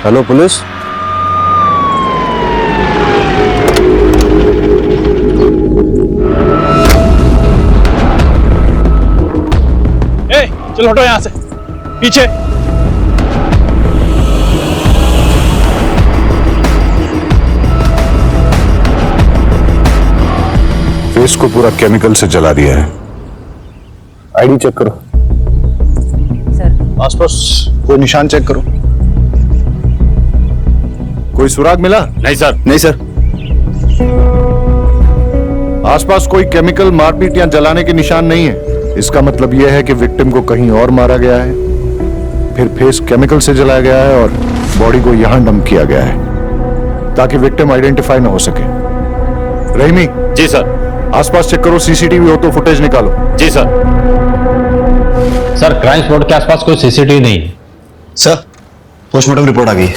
Hello police. ए, चलो हटो यहां से, पीछे। फेस को पूरा केमिकल से जला दिया है। आईडी चेक करो। सर, आसपास कोई निशान चेक करो। कोई सुराग मिला? नहीं सर। नहीं सर। आसपास कोई केमिकल, मारपीट या जलाने के निशान नहीं है। इसका मतलब यह है कि विक्टिम को कहीं और मारा गया है, फिर फेस केमिकल से जलाया गया है और बॉडी को यहां डंप किया गया है ताकि विक्टिम आइडेंटिफाई ना हो सके। रहीमी। जी सर। आसपास चेक करो, सीसीटीवी हो तो फुटेज निकालो। जी सर। सर, क्राइम स्पॉट के आसपास कोई सीसीटीवी नहीं है। सर, पोस्टमार्टम रिपोर्ट आ गई है।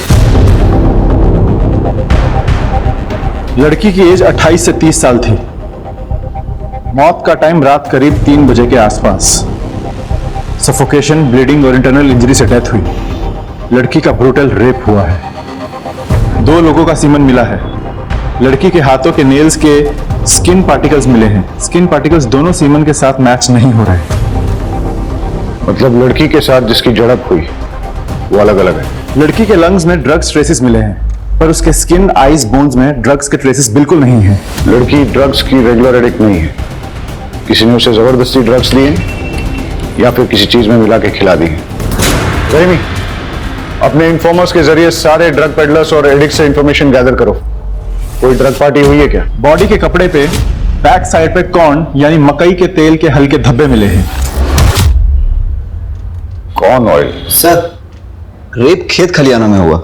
लड़की की एज 28 से 30 साल थी। मौत का टाइम रात करीब 3 बजे के आसपास। सफोकेशन, ब्लीडिंग और इंटरनल इंजरी से डेथ हुई। लड़की का ब्रूटल रेप हुआ है। 2 लोगों का सीमन मिला है। लड़की के हाथों के नेल्स के स्किन पार्टिकल्स मिले हैं। स्किन पार्टिकल्स दोनों सीमन के साथ मैच नहीं हो रहे। मतलब लड़की के साथ जिसकी झड़प हुई वो अलग अलग है। लड़की के लंग्स में ड्रग्स ट्रेसेस मिले हैं, पर उसके स्किन, आईज, बोन्स में ड्रग्स के ट्रेसेस बिल्कुल नहीं है। लड़की ड्रग्स की रेगुलर एडिक्ट नहीं है। किसी ने उसे जबरदस्ती ड्रग्स दिए या फिर किसी चीज में मिला के खिला दी है। रहीमी, अपने इन्फॉर्मर्स के जरिए सारे ड्रग पेडलर्स और एडिक्ट से इंफॉर्मेशन गैदर करो। कोई ड्रग पार्टी हुई है क्या? बॉडी के कपड़े पे बैक साइड पे कॉर्न यानी मकई के तेल के हल्के धब्बे मिले हैं। Corn oil? सर, रेप खेत खलियाना में हुआ,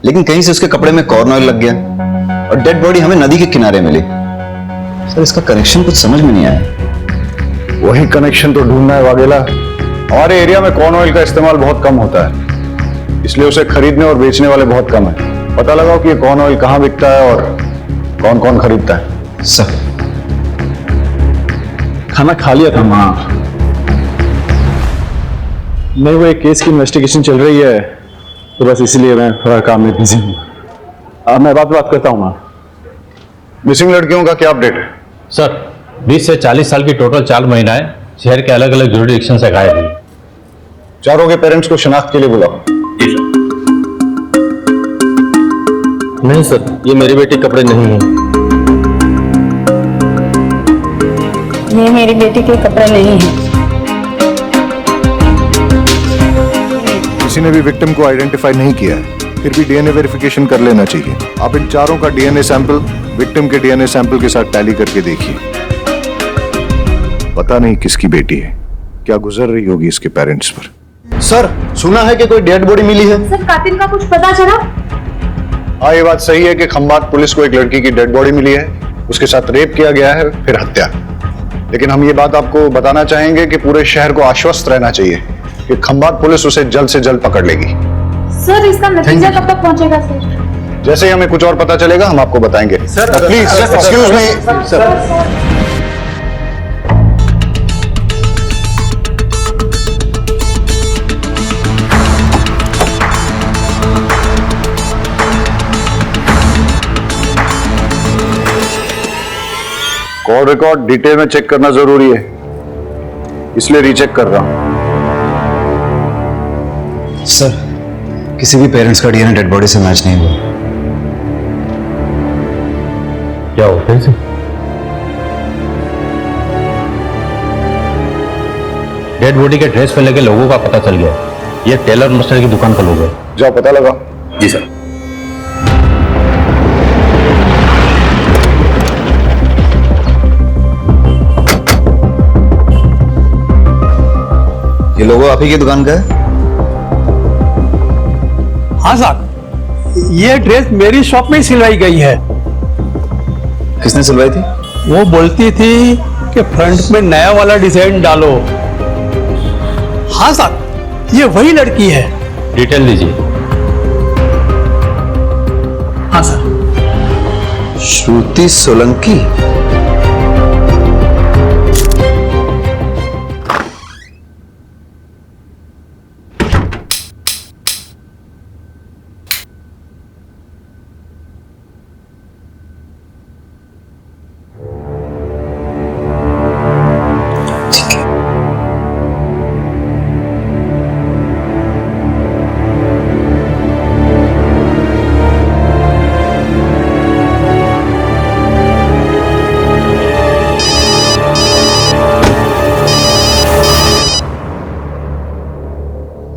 लेकिन कहीं से उसके कपड़े में कॉर्न ऑयल लग गया और डेड बॉडी हमें नदी के किनारे मिली। सर, इसका कनेक्शन कुछ समझ में नहीं आया। वही कनेक्शन तो ढूंढना है वाघेला। हमारे एरिया में कॉर्न ऑयल का इस्तेमाल बहुत कम होता है, इसलिए उसे खरीदने और बेचने वाले बहुत कम है। पता लगाओ कि ये कॉर्न ऑयल कहाँ बिकता है और कौन कौन खरीदता है। सर, खाना खा लिया था माँ। नहीं, वो एक केस की इन्वेस्टिगेशन चल रही है, तो बस इसलिए मैं थोड़ा काम में बिजी हूँ। अब मैं बात करता हूँ माँ। मिसिंग लड़कियों का क्या अपडेट है? सर, 20 से 40 साल की टोटल 4 महिलाएं शहर के अलग अलग जुरिडिक्शन से गायब हुई। चारों के पेरेंट्स को शिनाख्त के लिए बुलाओ। नहीं सर, ये मेरी बेटी कपड़े नहीं है। ये मेरी बेटी के कपड़े नहीं हैं। किसी ने भी विक्टिम को आइडेंटिफाई नहीं किया है, फिर भी डीएनए वेरिफिकेशन कर लेना चाहिए। आप इन चारों का डीएनए सैंपल विक्टिम के डीएनए सैंपल के साथ टैली करके देखिए। पता नहीं किसकी बेटी है, क्या गुजर रही होगी इसके पेरेंट्स पर। सर, सुना है कि कोई डेड बॉडी मिली है। सर, कातिल का कुछ पता चला? हाँ, ये बात सही है कि खंबात पुलिस को एक लड़की की डेड बॉडी मिली है, उसके साथ रेप किया गया है, फिर हत्या। लेकिन हम ये बात आपको बताना चाहेंगे कि पूरे शहर को आश्वस्त रहना चाहिए कि खंबात पुलिस उसे जल्द से जल्द पकड़ लेगी। सर, इसका नतीजा कब तक पहुंचेगा सर? जैसे ही हमें कुछ और पता चलेगा हम आपको बताएंगे। Please excuse me. Call record detail में चेक करना जरूरी है, इसलिए रीचेक कर रहा हूं। सर, किसी भी पेरेंट्स का डीएनए डेड बॉडी से मैच नहीं हुआ। क्या होता है इसे? डेड बॉडी के ड्रेस पे लगे लोगों का पता चल गया। ये टेलर मास्टर की दुकान का लोग है। जाओ पता लगाओ। जी सर। ये लोगो आप ही की दुकान का है? हाँ साहब, ये ड्रेस मेरी शॉप में ही सिलवाई गई है। किसने सिलवाई थी? वो बोलती थी कि फ्रंट में नया वाला डिजाइन डालो। हाँ साहब, ये वही लड़की है। डिटेल दीजिए। हाँ सर। श्रुति सोलंकी।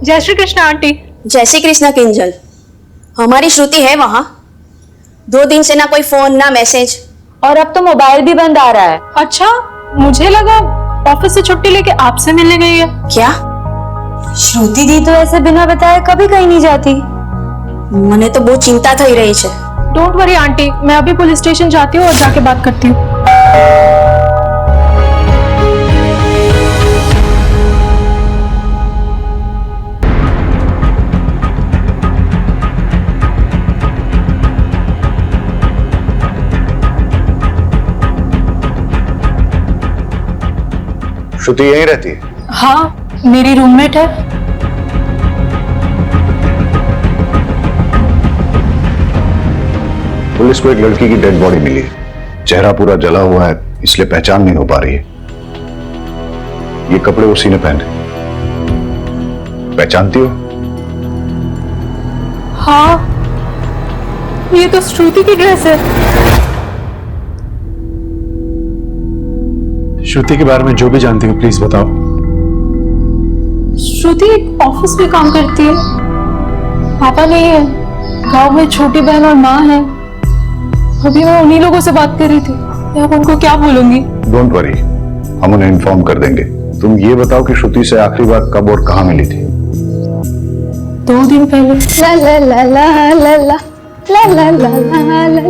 जय श्री कृष्ण आंटी। जय श्री कृष्ण किंजल। हमारी श्रुति है वहाँ। 2 दिन से ना कोई फोन ना मैसेज। और अब तो मोबाइल भी बंद आ रहा है। अच्छा, मुझे लगा ऑफिस से छुट्टी लेके आपसे मिलने गई है। क्या? श्रुति दी तो ऐसे बिना बताए कभी कहीं नहीं जाती। मने तो बहुत चिंता थई रही है। डोंट वरी आंटी, मैं अभी पुलिस स्टेशन जाती हूँ और जाके बात करती हूँ। श्रुति यहीं रहती है? हाँ, मेरी रूममेट है। पुलिस को एक लड़की की डेड बॉडी मिली है। चेहरा पूरा जला हुआ है, इसलिए पहचान नहीं हो पा रही है। ये कपड़े उसी ने पहने। पहचानती हो? हाँ, ये तो श्रुति की ड्रेस है। श्रुति के बारे में जो भी जानती हो प्लीज बताओ। श्रुति एक ऑफिस में काम करती है। पापा नहीं है, गांव में छोटी बहन और माँ है। अभी मैं उन्हीं लोगों से बात कर रही थी। मैं अब उनको क्या बोलूंगी? डोंट वरी, हम उन्हें इन्फॉर्म कर देंगे। तुम ये बताओ कि श्रुति से आखिरी बार कब और कहां मिली थी? 2 दिन पहले। ला ला ला ला ला ला ला ला ला ला ला।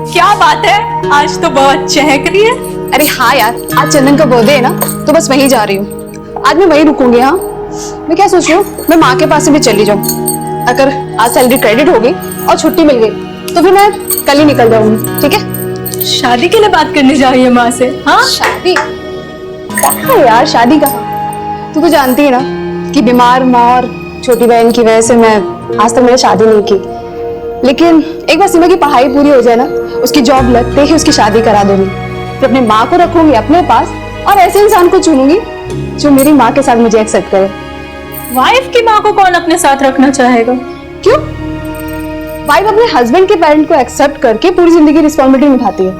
क्या बात है, आज तो बहुत चहक रही है। अरे हाँ यार, आज चंदन का बर्थडे है ना, तो बस वहीं जा रही हूँ। आज मैं वहीं रुकूंगी। हाँ, मैं क्या सोच रही हूँ, मैं माँ के पास से भी चली जाऊँ। अगर आज सैलरी क्रेडिट हो गई और छुट्टी मिल गई तो फिर मैं कल ही निकल जाऊंगी। ठीक है? शादी के लिए बात करने जा रही है माँ से? हाँ, शादी कहाँ यार, शादी कहाँ? तू तो जानती है ना कि बीमार माँ और छोटी बहन की वजह से मैं आज तक मैंने शादी नहीं की। लेकिन एक बार सीमा की पढ़ाई पूरी हो जाए ना, उसकी जॉब लगते ही उसकी शादी करा दूंगी। फिर अपनी माँ को रखूंगी अपने पास और ऐसे इंसान को चुनूंगी जो मेरी माँ के साथ मुझे एक्सेप्ट करे। वाइफ की माँ को कौन अपने साथ रखना चाहेगा? क्यों? वाइफ अपने हस्बैंड के पेरेंट को एक्सेप्ट करके पूरी जिंदगी रिस्पॉन्सिबिलिटी निभाती है,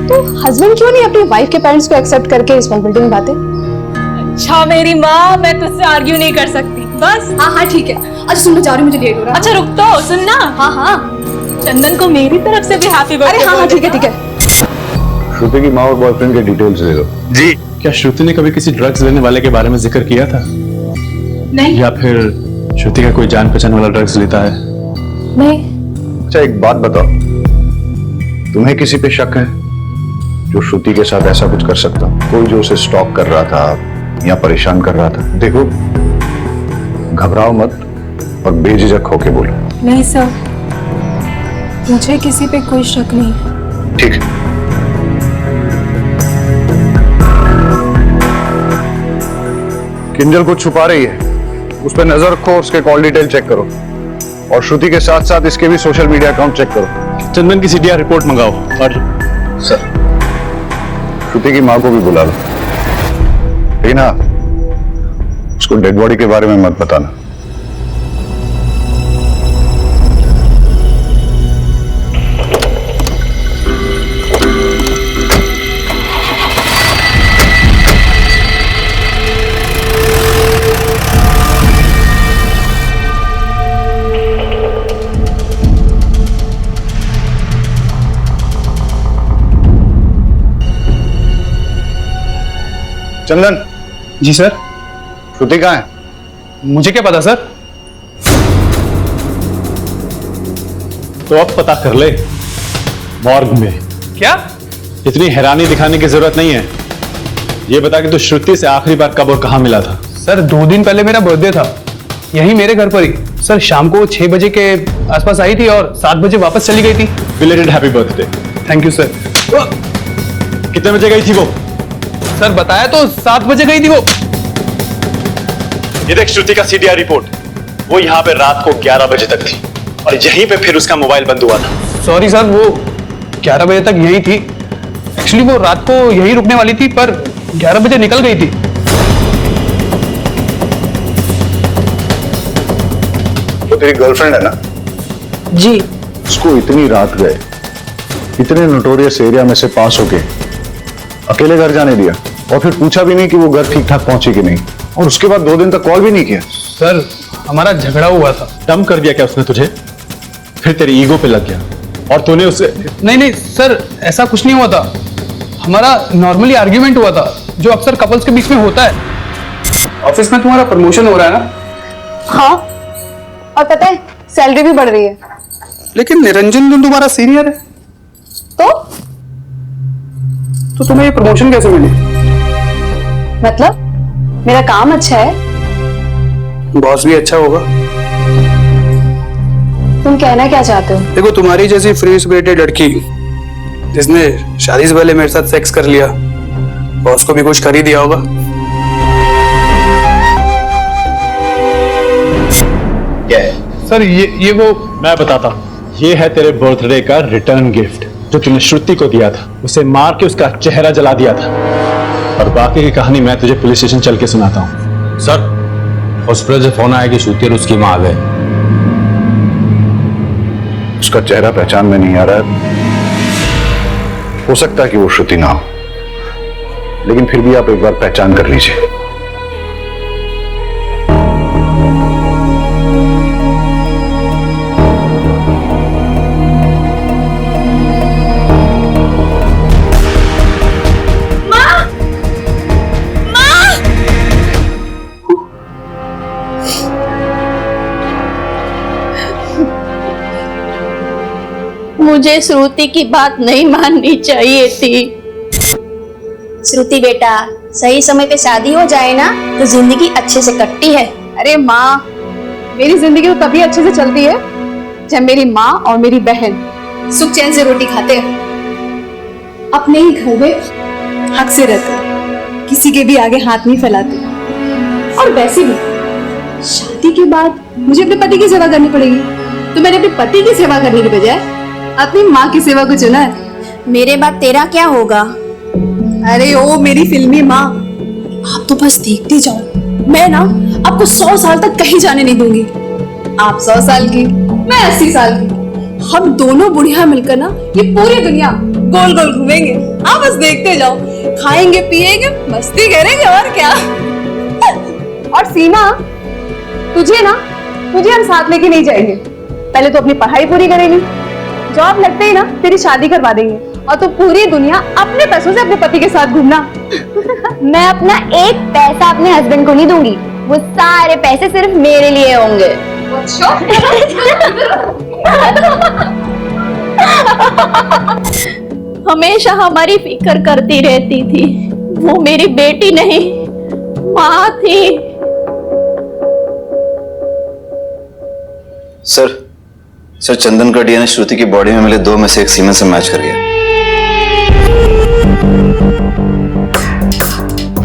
तो हस्बैंड क्यों नहीं अपनी वाइफ के पेरेंट्स को एक्सेप्ट करके रिस्पॉन्सिबिलिटी निभाते? अच्छा मेरी माँ, मैं तुझसे आर्ग्यू नहीं कर सकती। बस हाँ हाँ ठीक है। अच्छा सुन, मैं जा रही हूँ, मुझे लेट हो रहा है। अच्छा रुक तो, सुनना। हाँ हाँ, चंदन को मेरी तरफ से भी हैप्पी बर्थडे। अरे हाँ हाँ ठीक है ठीक है। श्रुति की माँ और बॉयफ्रेंड के डिटेल्स दे दो। जी। क्या श्रुति ने कभी किसी ड्रग्स लेने वाले के बारे में जिक्र किया था? नहीं। या फिर श्रुति का कोई जान पहचान वाला ड्रग्स लेता है? नहीं। अच्छा एक बात बताओ, तुम्हें किसी पे शक है जो श्रुति के साथ ऐसा कुछ कर सकता? कोई जो उसे स्टॉक कर रहा था या परेशान कर रहा था? देखो, घबराओ मत और बेझिझक होके बोलो। नहीं सर, मुझे किसी पे कोई शक नहीं है। ठीक है। किंजल को छुपा रही है, उस पर नजर रखो, उसके कॉल डिटेल चेक करो और श्रुति के साथ साथ इसके भी सोशल मीडिया अकाउंट चेक करो। चंदन की सीडीआर रिपोर्ट मंगाओ। और सर, श्रुति की मां को भी बुला लो। लेकिन हाँ, उसको डेड बॉडी के बारे में मत बताना। चंदन। जी सर। श्रुति कहाँ है? मुझे क्या पता सर। तो अब पता कर ले। मॉर्ग में। क्या? इतनी हैरानी दिखाने की जरूरत नहीं है। ये बता कि तू श्रुति से आखिरी बार कब और कहां मिला था? सर 2 दिन पहले मेरा बर्थडे था, यही मेरे घर पर ही। सर शाम को 6 बजे के आसपास आई थी और 7 बजे वापस चली गई थी। Belated happy birthday. Thank you sir. कितने बजे गई थी वो? सर बताया तो 7 बजे गई थी वो। ये देख श्रुति का सीडीआर रिपोर्ट। वो यहाँ पे रात को 11 बजे तक थी और यहीं पे फिर उसका मोबाइल बंद हुआ था। सॉरी सर, वो 11 बजे तक यही थी। एक्चुअली वो रात को यही रुकने वाली थी पर 11 बजे निकल गई थी। तो तेरी गर्लफ्रेंड है ना? जी। उसको इतनी रात गए, इतने नोटोरियस एरिया में से पास होके अकेले घर जाने दिया और फिर पूछा भी नहीं कि वो घर ठीक ठाक पहुंची कि नहीं, और उसके बाद 2 दिन तक कॉल भी नहीं किया। सर हमारा झगड़ा हुआ था। डम कर दिया क्या उसने तुझे? फिर तेरी ईगो पे लग गया और तूने उसे... नहीं नहीं सर, ऐसा कुछ नहीं हुआ था। हमारा नॉर्मली आर्ग्यूमेंट हुआ था, जो अक्सर कपल्स के बीच में होता है। ऑफिस में तुम्हारा प्रमोशन हो रहा है ना? हाँ, और पता है सैलरी भी बढ़ रही है। लेकिन निरंजन तुम तुम्हारा सीनियर है, तो तुम्हें ये प्रमोशन कैसे मिली? मतलब मेरा काम अच्छा है। बॉस भी अच्छा होगा। तुम कहना क्या चाहते हो? देखो, तुम्हारी जैसी फ्री स्पिरिटेड लड़की जिसने शादी से पहले मेरे साथ सेक्स कर लिया, बॉस को भी कुछ कर ही दिया होगा। क्या है सर ये वो मैं बताता हूँ। ये है तेरे बर्थडे का रिटर्न गिफ्ट जो तूने श्रुति को दिया था। उसे मार के उसका चेहरा जला दिया था। और बाकी की कहानी मैं तुझे पुलिस स्टेशन चल के सुनाता हूँ। सर, हॉस्पिटल से फोन आया कि श्रुति और उसकी मां आ गए। उसका चेहरा पहचान में नहीं आ रहा है। हो सकता है कि वो श्रुति ना हो, लेकिन फिर भी आप एक बार पहचान कर लीजिए। मुझे श्रुति की बात नहीं माननी चाहिए थी। श्रुति बेटा, सही समय पे शादी हो जाए ना तो जिंदगी अच्छे से कटती है। अरे माँ, मेरी जिंदगी तो तभी अच्छे से चलती है जब मेरी माँ और मेरी बहन सुख चैन से रोटी खाते हैं, अपने ही घर में हक से रहते हैं, किसी के भी आगे हाथ नहीं फैलाते। और वैसे भी शादी के बाद मुझे अपने पति की सेवा करनी पड़ेगी, तो मैंने अपने पति की सेवा करने के बजाय अपनी माँ की सेवा को चुना है। मेरे बाद तेरा क्या होगा? अरे ओ मेरी फिल्मी माँ, आप तो बस देखते जाओ। मैं ना आपको 100 साल तक कहीं जाने नहीं दूंगी। आप 100 साल की, मैं 80 साल की। हम दोनों बुढ़िया मिलकर ना ये पूरी दुनिया गोल गोल घूमेंगे। आप बस देखते जाओ, खाएंगे पिएंगे मस्ती करेंगे, और क्या। और सीमा, तुझे हम साथ लेके नहीं जाएंगे। पहले तो अपनी पढ़ाई पूरी करेगी, जॉब लगते ही ना तेरी शादी करवा देंगे, और तो पूरी दुनिया अपने पैसों से अपने पति के साथ घूमना। मैं अपना एक पैसा अपने हस्बैंड को नहीं दूंगी, वो सारे पैसे सिर्फ मेरे लिए होंगे। हमेशा हमारी फिक्र करती रहती थी। वो मेरी बेटी नहीं, माँ थी। सर, चंदन का डीएनए श्रुति की बॉडी में मिले 2 में से एक सीमेन से मैच कर गया।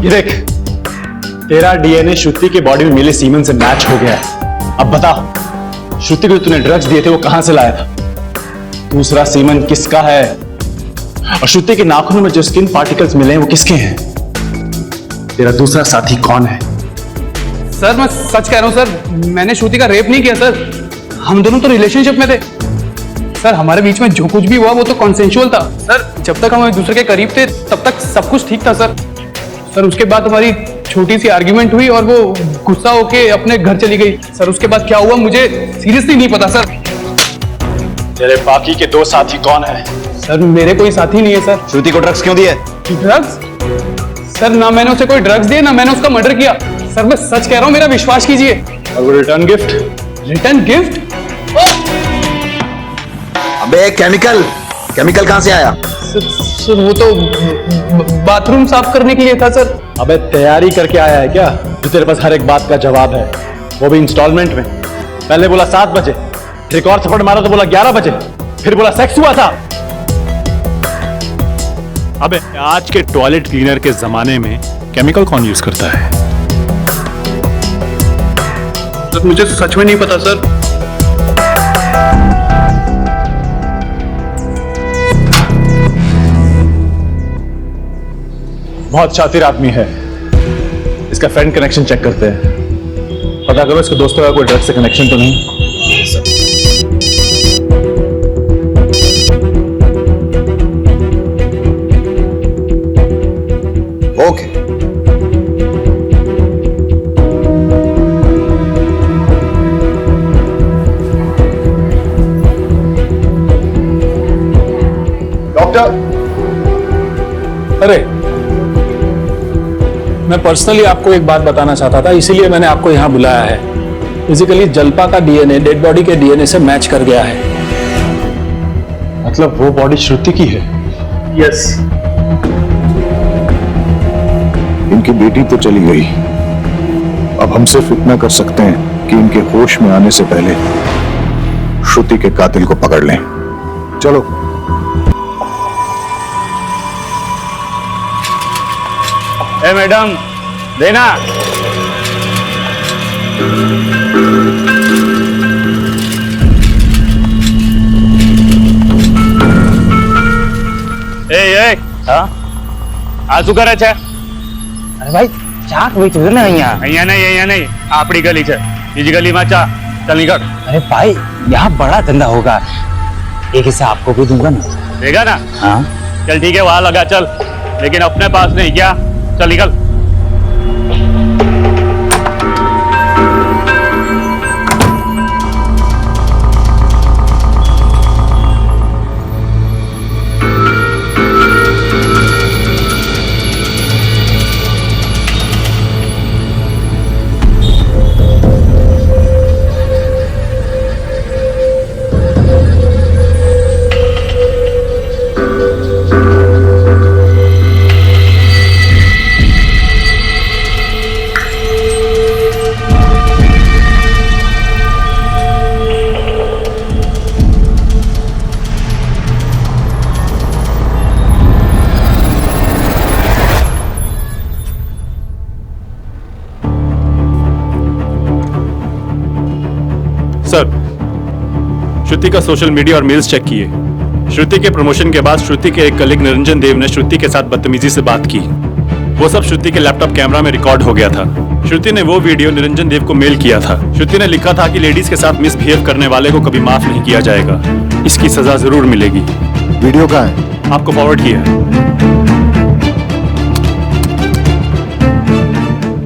ये देख, तेरा डीएनए श्रुति की बॉडी में मिले सीमेन से मैच हो गया है। अब बता, श्रुति को तूने ड्रग्स दिए थे वो कहां से लाया था? दूसरा सीमेन किसका है? और श्रुति के नाखूनों में जो स्किन पार्टिकल्स मिले हैं वो किसके हैं? तेरा दूसरा साथी कौन है? सर, मैं सच कह रहा हूँ सर, मैंने श्रुति का रेप नहीं किया सर। हम दोनों तो रिलेशनशिप में थे सर। हमारे बीच में जो कुछ भी हुआ वो तो कॉन्सेंशुअल था सर। जब तक हम एक दूसरे के करीब थे तब तक सब कुछ ठीक था सर। उसके बाद हमारी छोटी सी आर्ग्यूमेंट हुई और वो गुस्सा होके अपने घर चली गई सर। उसके बाद क्या हुआ मुझे सीरियसली नहीं पता सर। तेरे बाकी के 2 साथी कौन है? सर, मेरे कोई साथी नहीं है सर। श्रुति को ड्रग्स क्यों दिया? ड्रग्स? सर, ना मैंने उसे कोई ड्रग्स दिए, ना मैंने उसका मर्डर किया सर। मैं सच कह रहा हूँ, मेरा विश्वास कीजिए। और वो रिटर्न गिफ्ट? Return gift? अबे केमिकल कहां से आया? सर, वो तो बाथरूम साफ करने के लिए था सर। अबे तैयारी करके आया है क्या जो तेरे पास हर एक बात का जवाब है, वो भी इंस्टॉलमेंट में? पहले बोला 7 बजे, फिर एक और थप्पड़ मारा तो बोला 11 बजे, फिर बोला सेक्स हुआ था। अबे आज के टॉयलेट क्लीनर के जमाने में केमिकल कौन यूज करता है? सर, मुझे सच में नहीं पता सर। बहुत शातिर आदमी है। इसका फ्रेंड कनेक्शन चेक करते हैं, पता करो इसके दोस्तों का कोई ड्रग्स से कनेक्शन तो नहीं। ओके। डॉक्टर, अरे मैं पर्सनली आपको एक बात बताना चाहता था, इसीलिए मैंने आपको यहां बुलाया है। फिजिकली जल्पा का डीएनए डेड बॉडी के डीएनए से मैच कर गया है। मतलब वो बॉडी श्रुति की है? यस। इनकी बेटी तो चली गई, अब हम सिर्फ इतना कर सकते हैं कि इनके होश में आने से पहले श्रुति के कातिल को पकड़ लें। चलो। ए मैडम, देना। हाँ આ શું કરે છે? अरे भाई चाक बेच रहे ना यहाँ। અહીંયા નહીં આપણી ગલી છે, બીજી ગલીમાં ચા। चल निकल। अरे भाई यहाँ बड़ा धंधा होगा, एक हिस्सा आपको भी दूंगा ना। देगा ना? हाँ चल ठीक है, वहां लगा चल, लेकिन अपने पास नहीं। क्या? चल निकल। सर, श्रुति का सोशल मीडिया और मेल्स चेक किए। श्रुति के प्रमोशन के बाद श्रुति के एक कलीग निरंजन देव ने श्रुति के साथ बदतमीजी से बात की। वो सब श्रुति के लैपटॉप कैमरा में रिकॉर्ड हो गया था। श्रुति ने वो वीडियो निरंजन देव को मेल किया था। श्रुति ने लिखा था कि लेडीज के साथ मिसबिहेव करने वाले को कभी माफ नहीं किया जाएगा, इसकी सजा जरूर मिलेगी। वीडियो कहाँ है? आपको फॉरवर्ड किया है।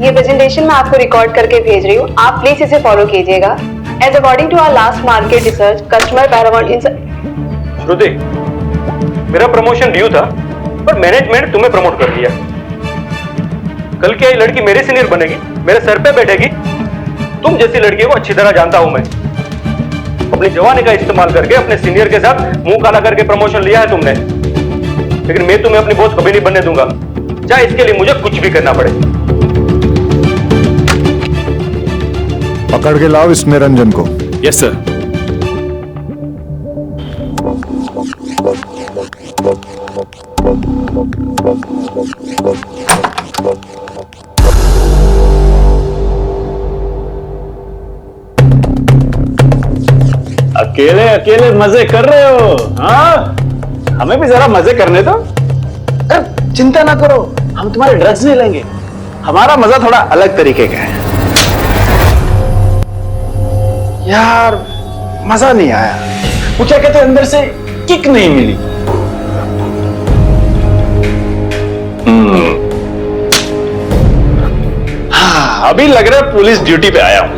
ये प्रेजेंटेशन मैं आपको रिकॉर्ड करके भेज रही हूँ, आप प्लीज इसे फॉलो कीजिएगा। As according to our last market research, customer paramount in श्रुति, मेरा प्रमोशन ड्यू था, पर मैनेजमेंट तुम्हें प्रमोट कर दिया। कल क्या ये लड़की मेरे सीनियर बनेगी, मेरे सर पे बैठेगी? तुम जैसी लड़की को अच्छी तरह जानता हूं मैं। अपनी जवानी का इस्तेमाल करके अपने सीनियर के साथ मुंह काला करके प्रमोशन लिया है तुमने, लेकिन मैं तुम्हें अपनी बॉस कभी नहीं बनने दूंगा, चाहे इसके लिए मुझे कुछ भी करना पड़े। पकड़ के लाओ इस निरंजन को। Yes sir. अकेले अकेले मजे कर रहे हो? हाँ, हमें भी जरा मजे करने दो। चिंता ना करो, हम तुम्हारे ड्रग्स नहीं लेंगे, हमारा मजा थोड़ा अलग तरीके का है। यार मजा नहीं आया, वो क्या कहते हैं, अंदर से किक नहीं मिली। हाँ, अभी लग रहा है पुलिस ड्यूटी पे आया हूं।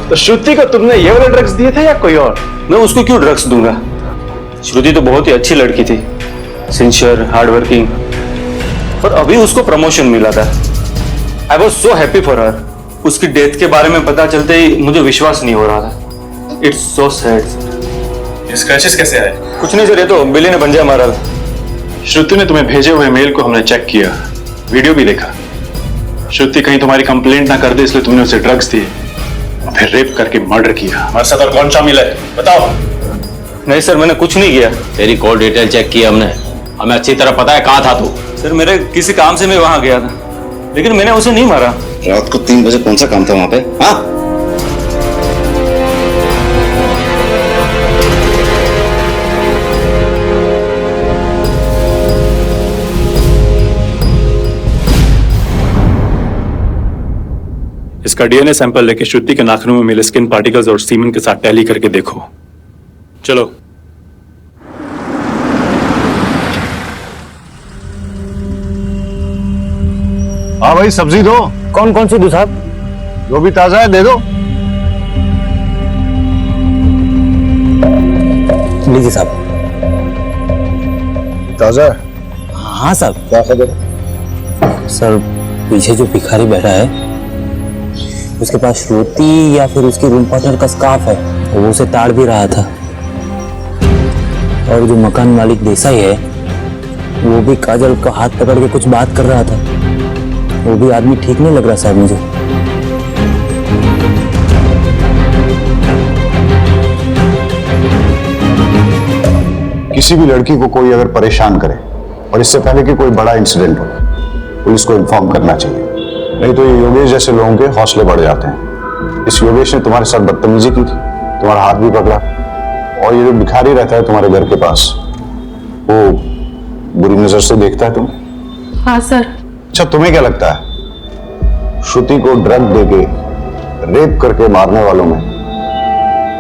तो श्रुति को तुमने ये वाले ड्रग्स दिए थे या कोई और? मैं उसको क्यों ड्रग्स दूंगा? श्रुति तो बहुत ही अच्छी लड़की थी, सिंसियर, हार्ड वर्किंग, पर अभी उसको प्रमोशन मिला था। I was so happy for her. उसकी डेथ के बारे में पता चलते ही मुझे विश्वास नहीं हो रहा था। It's so sad. स्क्रैचेस कैसे आए? कुछ नहीं सर, ये तो बिल्ली ने पंजा मारा। श्रुति ने तुम्हें भेजे हुए मेल को हमने चेक किया, वीडियो भी देखा। श्रुति कहीं तुम्हारी कंप्लेंट ना कर दे इसलिए तुमने उसे ड्रग्स दिए, फिर रेप करके मर्डर किया। हमारे साथ और कौन शामिल है बताओ? नहीं सर, मैंने कुछ नहीं किया। तेरी कॉल डिटेल चेक की हमने, हमें अच्छी तरह पता है कहाँ था तू। सर मेरे किसी काम से मैं वहां गया था, लेकिन मैंने उसे नहीं मारा। रात को 3 बजे कौन सा काम था वहां पे? हाँ, इसका डीएनए सैंपल लेके श्रुति के नाखूनों में मिले स्किन पार्टिकल्स और सीमेंट के साथ टैली करके देखो। चलो। हाँ भाई, सब्जी दो। कौन कौन सी दूँ साहब? जो भी ताजा है दे दो। लीजिए साहब। ताजा? हाँ साहब। क्या खबर? सर पीछे जो भिखारी बैठा है उसके पास श्रुति या फिर उसकी रूम पार्टनर का स्कार्फ है, वो उसे ताड़ भी रहा था। और जो मकान मालिक देसाई है वो भी काजल का हाथ पकड़ के कुछ बात कर रहा था। वो भी आदमी ठीक नहीं लग रहा साहब मुझे। किसी भी लड़की को कोई अगर परेशान करे और इससे पहले कि कोई बड़ा इंसिडेंट हो, पुलिस को इन्फॉर्म करना चाहिए, नहीं तो ये योगेश जैसे लोगों के हौसले बढ़ जाते हैं। इस योगेश ने तुम्हारे साथ बदतमीजी की थी, तुम्हारा हाथ भी पकड़ा, और ये जो भिखारी रहता है तुम्हारे घर के पास, वो बुरी नजर से देखता है तुम्हें। हाँ सर। अच्छा, तुम्हें क्या लगता है श्रुति को ड्रग देके रेप करके मारने वालों में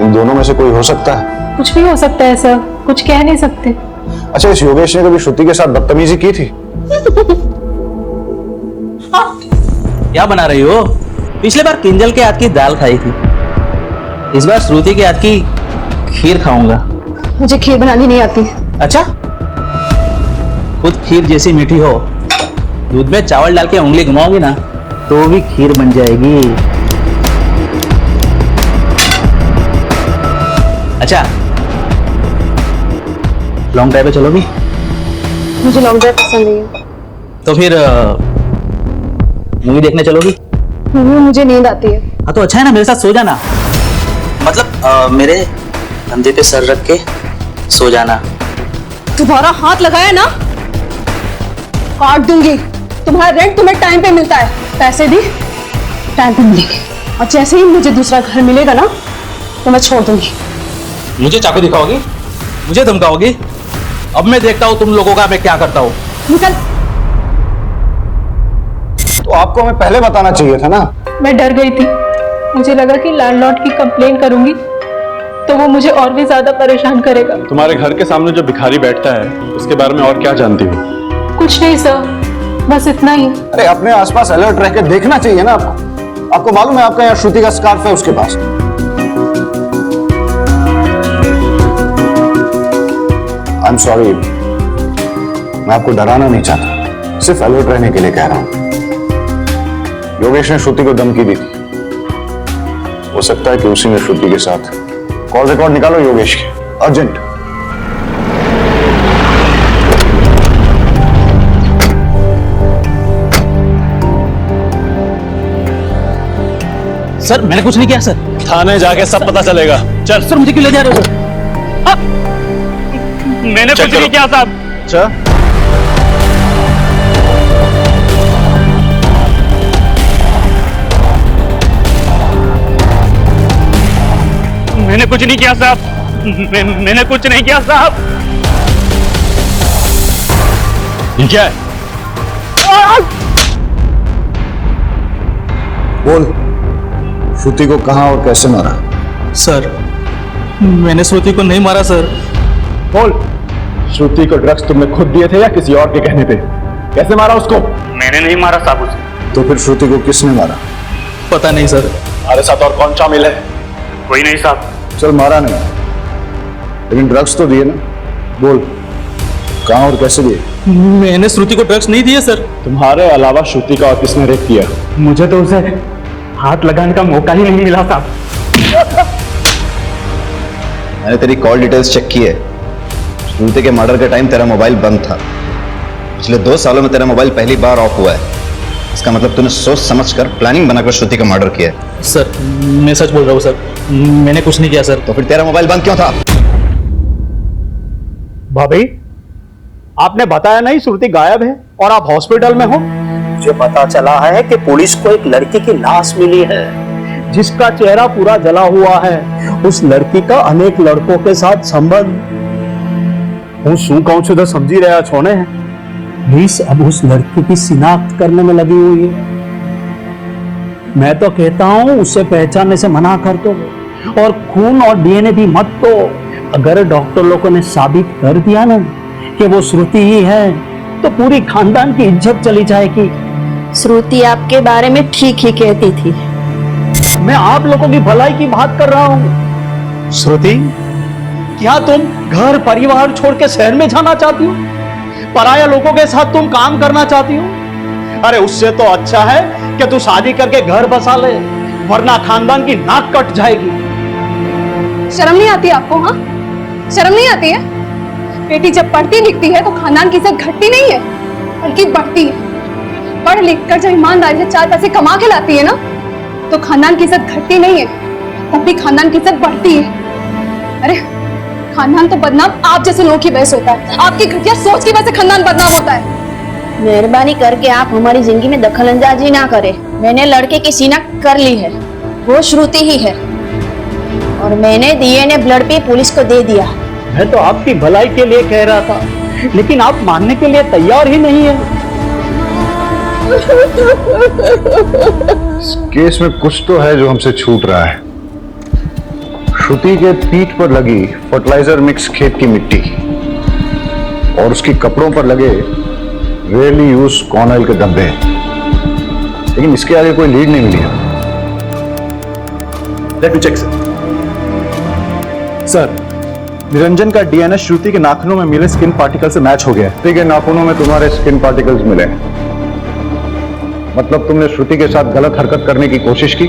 इन दोनों में से कोई हो सकता है? कुछ भी हो सकता है सर, कुछ कह नहीं सकते। अच्छा, इस योगेश ने कभी श्रुति के साथ बदतमीजी की थी? क्या बना रही हो? पिछले बार किंजल के हाथ की दाल खाई थी, इस बार श्रुति के हाथ की खीर खाऊंगा। मुझे खीर बनानी नहीं आती। अच्छा, खुद खीर जैसी मीठी हो, दूध में चावल डाल के उंगली घुमाओगी ना तो भी खीर बन जाएगी। अच्छा, लॉन्ग ड्राइव पे चलोगी? मुझे लॉन्ग ड्राइव पसंद नहीं है। तो फिर मूवी देखने चलोगी? मुझे नींद आती है। हाँ तो अच्छा है ना, मेरे साथ सो जाना। मतलब मेरे कंधे पे सर रख के सो जाना। तुम्हारा हाथ लगाया ना काट दूंगी। तुम्हारा रेंट तुम्हें टाइम पे मिलता है, पैसे भी टाइम पे मिलेंगे, और जैसे ही मुझे दूसरा घर मिलेगा ना तो मैं छोड़ दूंगी। मुझे चाकू दिखाओगी? मुझे धमकाओगी? अब मैं देखता हूँ तुम लोगों का मैं क्या करता हूँ। निकल। तो आपको हमें पहले बताना चाहिए था ना। मैं डर गई थी, मुझे लगा कि लैंडलॉर्ड की कंप्लेन करूंगी तो वो मुझे और भी ज्यादा परेशान करेगा। तुम्हारे घर के सामने जो भिखारी बैठता है उसके बारे में और क्या जानती हो? कुछ नहीं सर, बस इतना ही। अरे अपने आसपास अलर्ट रह के देखना चाहिए ना आपको। आपको मालूम है आपका यहाँ श्रुति का स्कार्फ है उसके पास। आई एम सॉरी, मैं आपको डराना नहीं चाहता, सिर्फ अलर्ट रहने के लिए कह रहा हूं। योगेश ने श्रुति को धमकी दी थी, हो सकता है कि उसी ने श्रुति के साथ। कॉल रिकॉर्ड निकालो योगेश के, अर्जेंट। सर मैंने कुछ नहीं किया सर। थाने जाके सब पता चलेगा। चल। सर मुझे क्यों ले जा रहे हो सर? मैंने कुछ नहीं किया साहब। अच्छा, मैंने कुछ नहीं किया साहब। मैंने कुछ नहीं किया साहब। ये क्या है? बोल, श्रुति को कहां और कैसे मारा? सर मैंने श्रुति को नहीं मारा सर। बोल, श्रुति को ड्रग्स तुमने खुद दिए थे या किसी और के कहने पे? कैसे मारा उसको? मैंने नहीं मारा साहब उसे। तो फिर श्रुति को किसने मारा? पता नहीं सर। हमारे साथ और कौन शामिल है? कोई नहीं साहब। चल, मारा नहीं, लेकिन ड्रग्स तो दिए ना। बोल, कहां और कैसे दिए? मैंने श्रुति को ड्रग्स नहीं दिए सर। तुम्हारे अलावा श्रुति का और किसने रेप किया? मुझे तो उसे हाथ लगाने का मौका ही नहीं मिला साहब। मैंने तेरी कॉल डिटेल्स चेक की है। श्रुति के मर्डर के टाइम तेरा मोबाइल बंद था। पिछले 2 सालों में तेरा मोबाइल पहली बार ऑफ हुआ है। इसका मतलब तूने सोच समझकर प्लानिंग बनाकर श्रुति का मर्डर किया है। सर मैं सच बोल रहा हूँ सर, मैंने कुछ नहीं किया सर। तो फिर तेरा मोबाइल बंद क्यों था? भाभी, आपने बताया नहीं श्रुति गायब है और आप हॉस्पिटल में हो। मुझे पता चला है कि पुलिस को एक लड़की की लाश मिली है जिसका चेहरा पूरा जला हुआ है। उस लड़की का अनेक लड़कों के साथ संबंध। હું શું કહું છું તો સમજી રહ્યા છો ને? पुलिस अब उस लड़की की शिनाख्त करने में लगी हुई है। मैं तो कहता हूं उसे पहचानने से मना कर दो और खून और डीएनए भी मत दो। अगर डॉक्टर लोगों ने साबित कर दिया ना कि वो श्रुति ही है तो पूरी खानदान की इज्जत चली जाएगी। श्रुति आपके बारे में ठीक ही कहती थी। मैं आप लोगों की भलाई की बात कर रहा हूं। श्रुति, क्या तुम घर परिवार छोड़ के शहर में जाना चाहती हो? पराया लोगों के साथ तुम काम करना चाहती हो? अरे उससे तो अच्छा है कि तू शादी करके घर बसा ले, वरना खानदान की नाक कट जाएगी। शर्म नहीं आती आपको? हाँ, शर्म नहीं आती है? बेटी जब पढ़ती लिखती है तो खानदान की इज्जत घटती नहीं है बल्कि बढ़ती है। पढ़ लिख कर जब ईमानदारी से 4 पैसे कमा के लाती है ना तो खानदान की इज्जत घटती नहीं है, तब भी खानदान की इज्जत बढ़ती है। अरे खानदान तो बदनाम आप जैसे लोगों की वजह से होता है, आपकी घटिया सोच की वजह से खानदान बदनाम होता है। मेहरबानी करके आप हमारी जिंदगी में दखल अंदाजी ना करें। मैंने लड़के की सीना कर ली है, वो श्रुति ही है और मैंने डीएनए ब्लड भी पुलिस को दे दिया। मैं तो आपकी भलाई के लिए कह रहा था, लेकिन आप मानने के लिए तैयार ही नहीं है। इस केस में कुछ तो है जो हमसे छूट रहा है। श्रुति के पीठ पर लगी फर्टिलाइजर मिक्स खेत की मिट्टी और उसके कपड़ों पर लगे रेयरली यूज कॉर्न ऑयल के डब्बे, लेकिन इसके आगे कोई लीड नहीं मिली है। Let me check sir. Niranjan का डीएनए श्रुति के नाखूनों में मिले स्किन पार्टिकल से मैच हो गया। श्रुति के नाखूनों में तुम्हारे स्किन पार्टिकल्स मिले, मतलब तुमने श्रुति के साथ गलत हरकत करने की कोशिश की,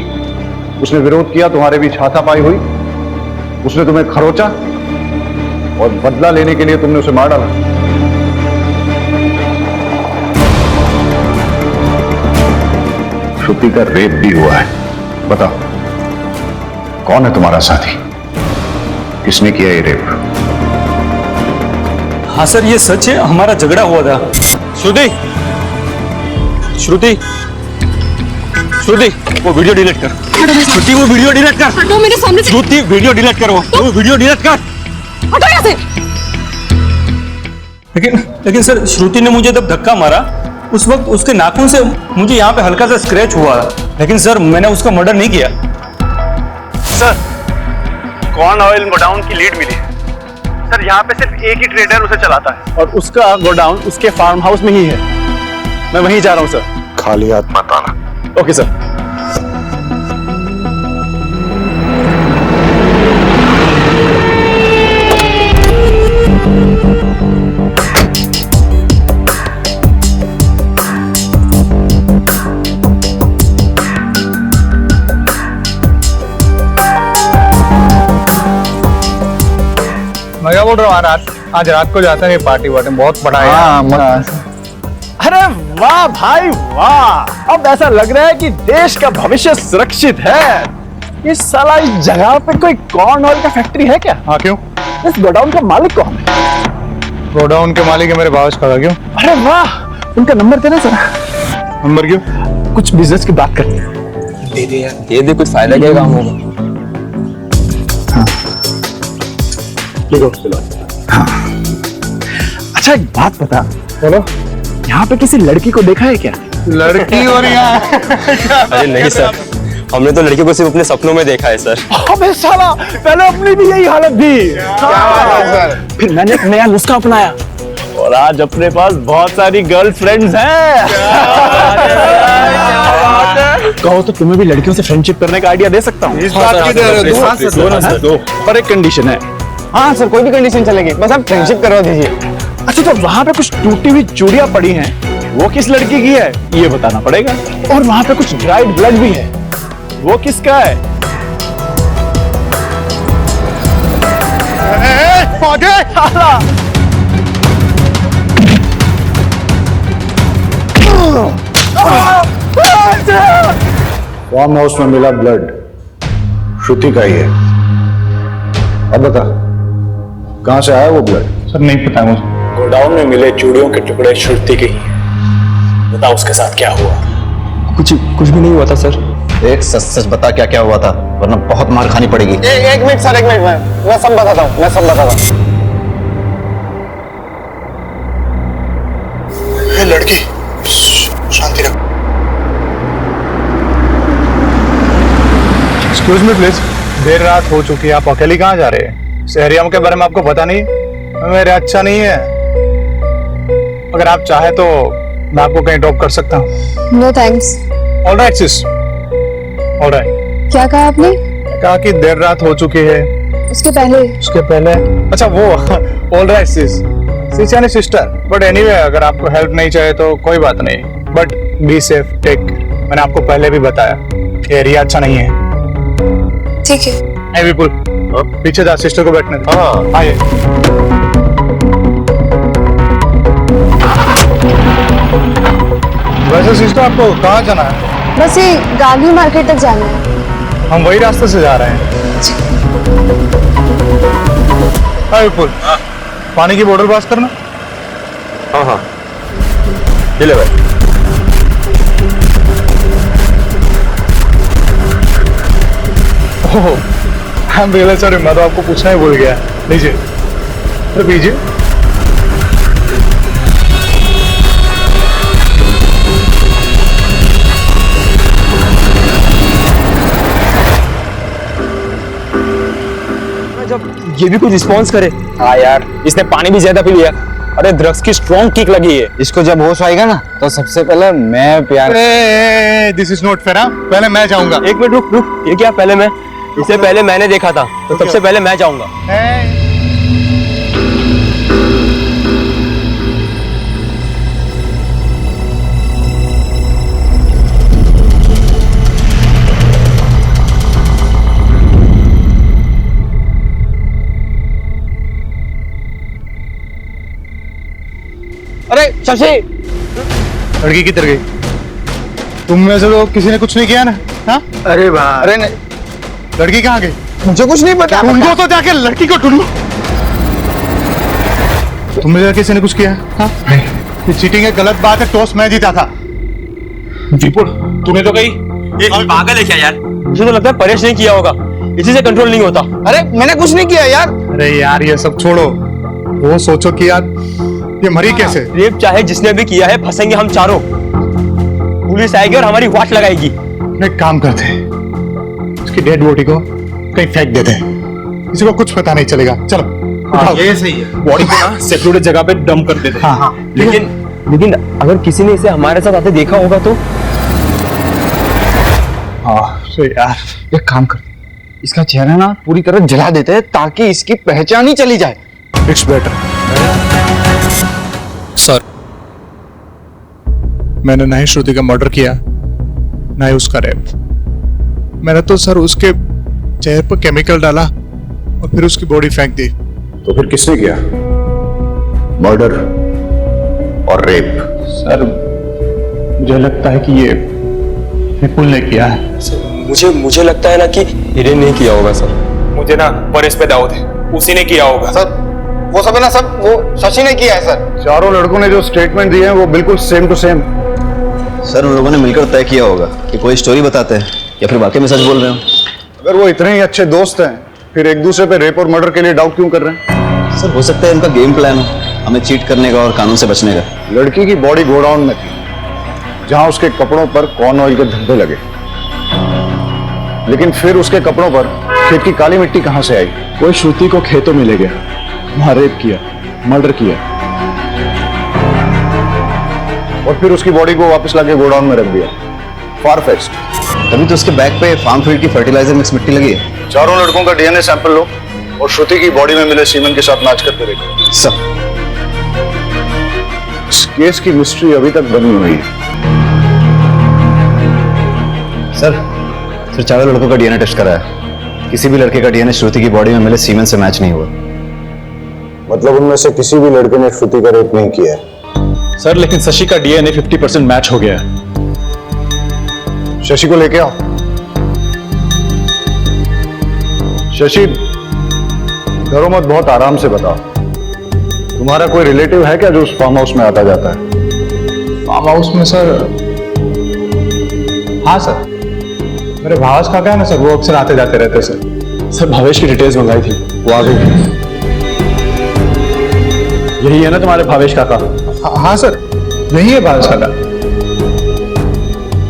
उसने विरोध किया, तुम्हारे बीच हाथापाई हुई, उसने तुम्हें खरोचा और बदला लेने के लिए तुमने उसे मार डाला। श्रुति का रेप भी हुआ है। बताओ कौन है तुम्हारा साथी, किसने किया ये रेप? हाँ सर ये सच है, हमारा झगड़ा हुआ था। श्रुति श्रुति श्रुति वो वीडियो डिलीट कर। श्रुति वो वीडियो डिलीट कर। हटो मेरे सामने से। श्रुति वीडियो डिलीट करो, वो वीडियो डिलीट कर। हटो यहाँ से। लेकिन सर श्रुति ने मुझे जब धक्का मारा उस वक्त उसके नाखून से मुझे यहाँ पे हल्का सा स्क्रैच हुआ, लेकिन सर मैंने उसका मर्डर नहीं किया। सर कॉर्न ऑयल गोडाउन की लीड मिली है सर। यहाँ पे सिर्फ एक ही ट्रेडर उसे चलाता है और उसका गोडाउन उसके फार्म हाउस में ही है। मैं वहीं जा रहा हूँ सर। खाली हाथ मत आना। Okay sir. मैं क्या बोल रहा हूँ, आज रात को जाते हैं पार्टी वार्टी, बहुत बड़ा है। अरे वाह भाई वाह, अब ऐसा लग रहा है कि देश का भविष्य सुरक्षित है। इस साला इस जगह पे कोई कॉर्न ऑयल का फैक्ट्री है क्या? हाँ क्यों? इस गोडाउन का मालिक कौन है? गोडाउन के मालिक है मेरे बावज का। क्यों? अरे वाह, उनका नंबर देना जरा। नंबर क्यों? कुछ बिजनेस की बात करते हैं। दे दे यार, दे दे, कुछ फायदा क्या काम होगा। हाँ। अच्छा एक बात बता, बोलो, यहाँ पे किसी लड़की को देखा है क्या? लड़की और यहाँ? अरे नहीं सर, हमने तो लड़की को सिर्फ अपने सपनों में देखा है सर। अबे साला, पहले अपनी भी यही हालत थी। फिर मैंने एक नया नुस्खा अपनाया और आज अपने पास बहुत सारी गर्लफ्रेंड्स हैं। कहो तो तुम्हें भी लड़कियों से फ्रेंडशिप करने का आइडिया दे सकता हूँ। पर एक कंडीशन है। हाँ सर, कोई भी कंडीशन चलेगी, बस आप फ्रेंडशिप करवा दीजिए। अच्छा तो वहाँ पे कुछ टूटी हुई चूड़ियां पड़ी हैं, वो किस लड़की की है ये बताना पड़ेगा। और वहाँ पे कुछ ड्राइड ब्लड भी है, वो किसका है? फार्म हाउस में मिला ब्लड श्रुति का ही है। अब बता कहां से आया वो ब्लड? सर नहीं पता मुझे। गोडाउन में मिले चूड़ियों के टुकड़े श्रुति के ही। बता उसके साथ क्या हुआ? कुछ भी नहीं हुआ था सर। एक सच सच बता क्या क्या हुआ था, वरना बहुत मार खानी पड़ेगी। एक मिनट सर, एक मिनट, मैं सब बताता हूँ, मैं सब बताता हूँ। ये लड़की शांति रख। एक्सक्यूज मी प्लीज, देर रात हो चुकी है, आप अकेली कहाँ जा रहे हैं? शहरियों के बारे में आपको पता नहीं? मेरे अच्छा नहीं है। अगर आप चाहे तो मैं आपको कहीं ड्रॉप कर सकता हूँ। No thanks. Alright sis, alright. क्या कहा आपने? कहा कि देर रात हो चुकी है, उसके पहले उसके पहले अच्छा वो ऑल राइट सिस यानी सिस्टर। बट एनीवे अगर आपको हेल्प नहीं चाहिए तो कोई बात नहीं, बट बी सेफ टेक। मैंने आपको पहले भी बताया कि एरिया अच्छा नहीं है। ठीक है। ए विपुल पीछे जा, सिस्टर को बैठने दे। हाँ आइए। वैसे सिस्टर आपको कहाँ जाना है? बस ये गांधी मार्केट तक जाना है। हम वही रास्ते से जा रहे हैं। हाँ विपुल, पानी की बोतल पास करना। हाँ हाँ ये ले भाई। ओह आई एम रियली सॉरी, मैं तो आपको पूछना ही भूल गया। लीजिए तो पीजिए। जब ये भी कुछ रिस्पॉन्स करे। हाँ यार, इसने पानी भी ज्यादा पी लिया। अरे ड्रग्स की स्ट्रॉन्ग किक लगी है इसको। जब होश आएगा ना तो सबसे पहले मैं प्यार। This is not fair. पहले मैं जाऊंगा। एक मिनट रुक रुक, ये क्या पहले मैं? इससे पहले मैंने देखा था तो सबसे पहले मैं जाऊंगा। अरे शशि, लड़की किधर गई? तुम में से तो किसी ने कुछ नहीं किया ना? हाँ? अरे भाई, अरे नहीं, लड़की कहाँ गई? मुझे कुछ नहीं पता। ढूंढो तो जाके लड़की को ढूंढो। तुम में से किसी ने कुछ किया? हाँ? ये चीटिंग है, गलत बात है। टॉस मैं जीता था। विपुल तूने तो कही ये पागल है क्या यार? मुझे तो लगता है परेश नहीं किया होगा, इसी से कंट्रोल नहीं होता। अरे मैंने कुछ नहीं किया यार। अरे यार ये सब छोड़ो, वो सोचो कि यार ये मरी कैसे? रेप चाहे जिसने भी किया है, फंसेंगे हम चारों। पुलिस आएगी और हमारी वाट लगाएगी। एक काम करते हैं, उसकी डेड बॉडी को कहीं फेंक देते हैं, किसी को कुछ पता नहीं चलेगा। चलो उठाओ। ये सही है। बॉडी को ना सेक्यूरिटी जगह पे डंप कर देते हैं। हाँ हाँ। लेकिन अगर किसी ने इसे हमारे साथ आते देखा होगा तो? हाँ तो यार एक काम कर, इसका चेहरा ना पूरी तरह जला देते हैं ताकि इसकी पहचान ही चली जाए। It's better. सर मैंने ना ही श्रुति का मर्डर किया, ना ही उसका रेप। मैंने तो सर उसके चेहरे पर केमिकल डाला और फिर उसकी बॉडी फेंक दी। तो फिर किसने किया? मर्डर और रेप? सर मुझे लगता है कि ये विपुल ने किया है। मुझे लगता है ना कि हिरेन नहीं किया होगा सर। मुझे ना परेश पे दाऊद है, उसी ने किया होगा। सर वो सब है ना, सब वो शशि ने किया है सर। चारों लड़कों ने जो स्टेटमेंट दिए हैं वो बिल्कुल सेम टू सेम। सर उन लोगों ने मिलकर तय किया होगा कि कोई स्टोरी बताते हैं या फिर वाकई में सच बोल रहे हो। अगर वो इतने ही अच्छे दोस्त हैं फिर एक दूसरे पे रेप और मर्डर के लिए डाउट क्यों कर रहे हैं? सर हो सकता है इनका गेम प्लान हो, हमें चीट करने का और कानून से बचने का। लड़की की बॉडी गोडाउन में थी जहां उसके कपड़ों पर कॉर्न ऑयल के धब्बे लगे, लेकिन फिर उसके कपड़ों पर खेत की काली मिट्टी कहां से आई? कोई श्रुति को खेतों में ले गया, वहां रेप किया, मर्डर किया और फिर उसकी बॉडी को वापस लाके गोडाउन में रख दिया। फार फेस्ट। तभी तो उसके बैग पे फार्म फीड की फर्टिलाइजर मिक्स मिट्टी लगी है। चारों लड़कों का डीएनए सैंपल लो और श्रुति की बॉडी में मिले सीमेंट के साथ मैच करके देखो। सब इस केस की मिस्ट्री अभी तक बनी हुई है। सर चारों लड़कों का डीएनए टेस्ट कराया, किसी भी लड़के का डीएनए श्रुति की बॉडी में मिले सीमेंट से मैच नहीं हुआ। मतलब उनमें से किसी भी लड़के ने श्रुति का रेप नहीं किया है। सर लेकिन शशि का डीएनए 50% मैच हो गया है। शशि को लेके आओ। शशि डरो मत, बहुत आराम से बताओ। तुम्हारा कोई रिलेटिव है क्या जो उस फार्म हाउस में आता जाता है? फार्म हाउस में सर? हाँ सर, मेरे भावेश काका है ना सर, वो अक्सर आते जाते रहते सर। भावेश की डिटेल्स मंगाई थी, वो आ गई। यही है ना तुम्हारे भावेश काका? हाँ सर यही है भावेश काका।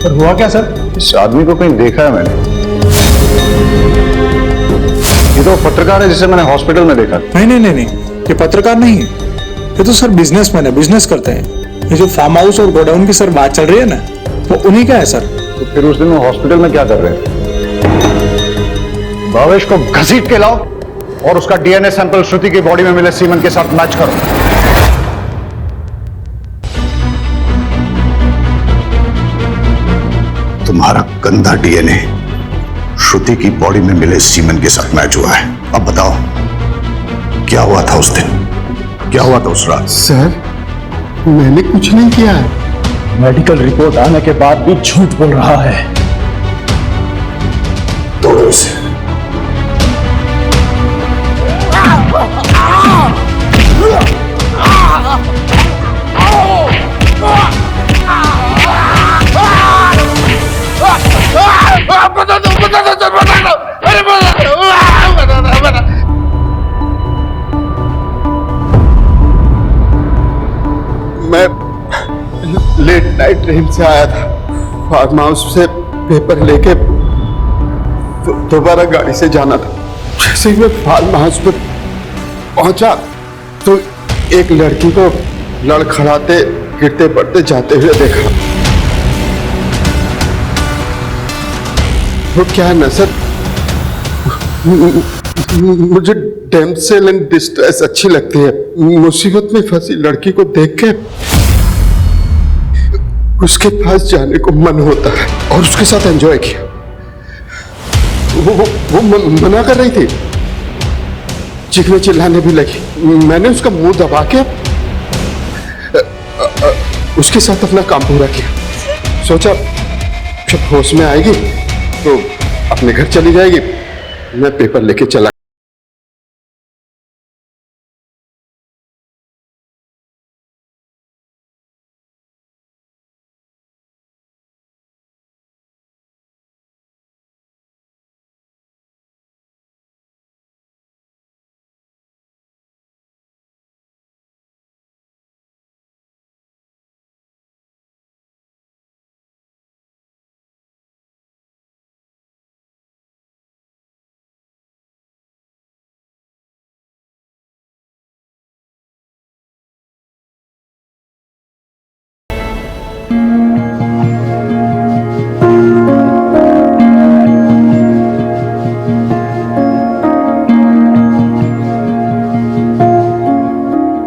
पर हुआ क्या सर? इस आदमी को कहीं देखा है मैंने। ये तो पत्रकार है जिसे मैंने हॉस्पिटल में देखा। नहीं, ये पत्रकार नहीं है, ये तो सर बिजनेसमैन है, बिजनेस करते हैं। ये जो फार्म हाउस और गोडाउन की सर बात चल रही है ना, वो उन्हीं का है सर। तो फिर उस दिन वो हॉस्पिटल में क्या कर रहे थे? भावेश को घसीट के लाओ और उसका डीएनए सैंपल श्रुति की बॉडी में मिले सीमन के साथ मैच करो। तुम्हारा गंदा डीएनए श्रुति की बॉडी में मिले सीमन के साथ मैच हुआ है। अब बताओ क्या हुआ था उस दिन, क्या हुआ था उस रात? सर मैंने कुछ नहीं किया है। मेडिकल रिपोर्ट आने के बाद भी झूठ बोल रहा है। तोड़ो इसे। मैं लेट नाइट ट्रेन से आया था, फार्म हाउस से पेपर लेके दोबारा गाड़ी से जाना था। जैसे ही मैं फार्म हाउस पे पहुंचा तो एक लड़की को लड़खड़ाते गिरते पड़ते जाते हुए देखा। वो क्या है ना सर, मुझे डैमसेल इन डिस्ट्रेस अच्छी लगती है। मुसीबत में फंसी लड़की को देख के उसके पास जाने को मन होता है और उसके साथ एंजॉय किया। वो मना कर रही थी, चीखने चिल्लाने भी लगी। मैंने उसका मुंह दबा के उसके साथ अपना काम पूरा किया। सोचा जब होश में आएगी तो अपने घर चली जाएगी। मैं पेपर लेके चला।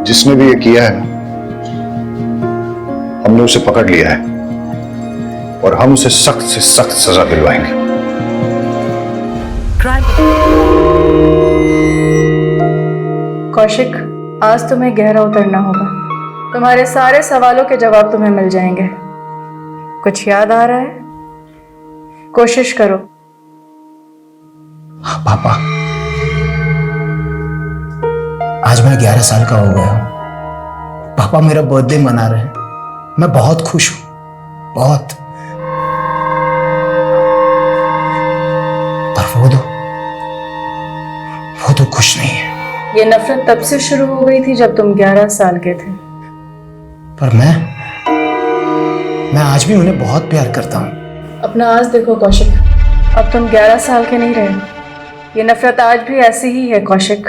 जिसने भी ये किया है हमने उसे पकड़ लिया है और हम उसे सख्त से सख्त सजा दिलवाएंगे। कौशिक, आज तुम्हें गहरा उतरना होगा। तुम्हारे सारे सवालों के जवाब तुम्हें मिल जाएंगे। कुछ याद आ रहा है? कोशिश करो। पापा, आज मैं 11 साल का हो गया हूं। पापा मेरा बर्थडे मना रहे हैं। मैं बहुत खुश हूं, बहुत। पर वो तो खुश नहीं है। ये नफरत तब से शुरू हो गई थी जब तुम 11 साल के थे। पर मैं आज भी उन्हें बहुत प्यार करता हूं। अपना आज देखो कौशिक, अब तुम 11 साल के नहीं रहे। ये नफरत आज भी ऐसी ही है कौशिक।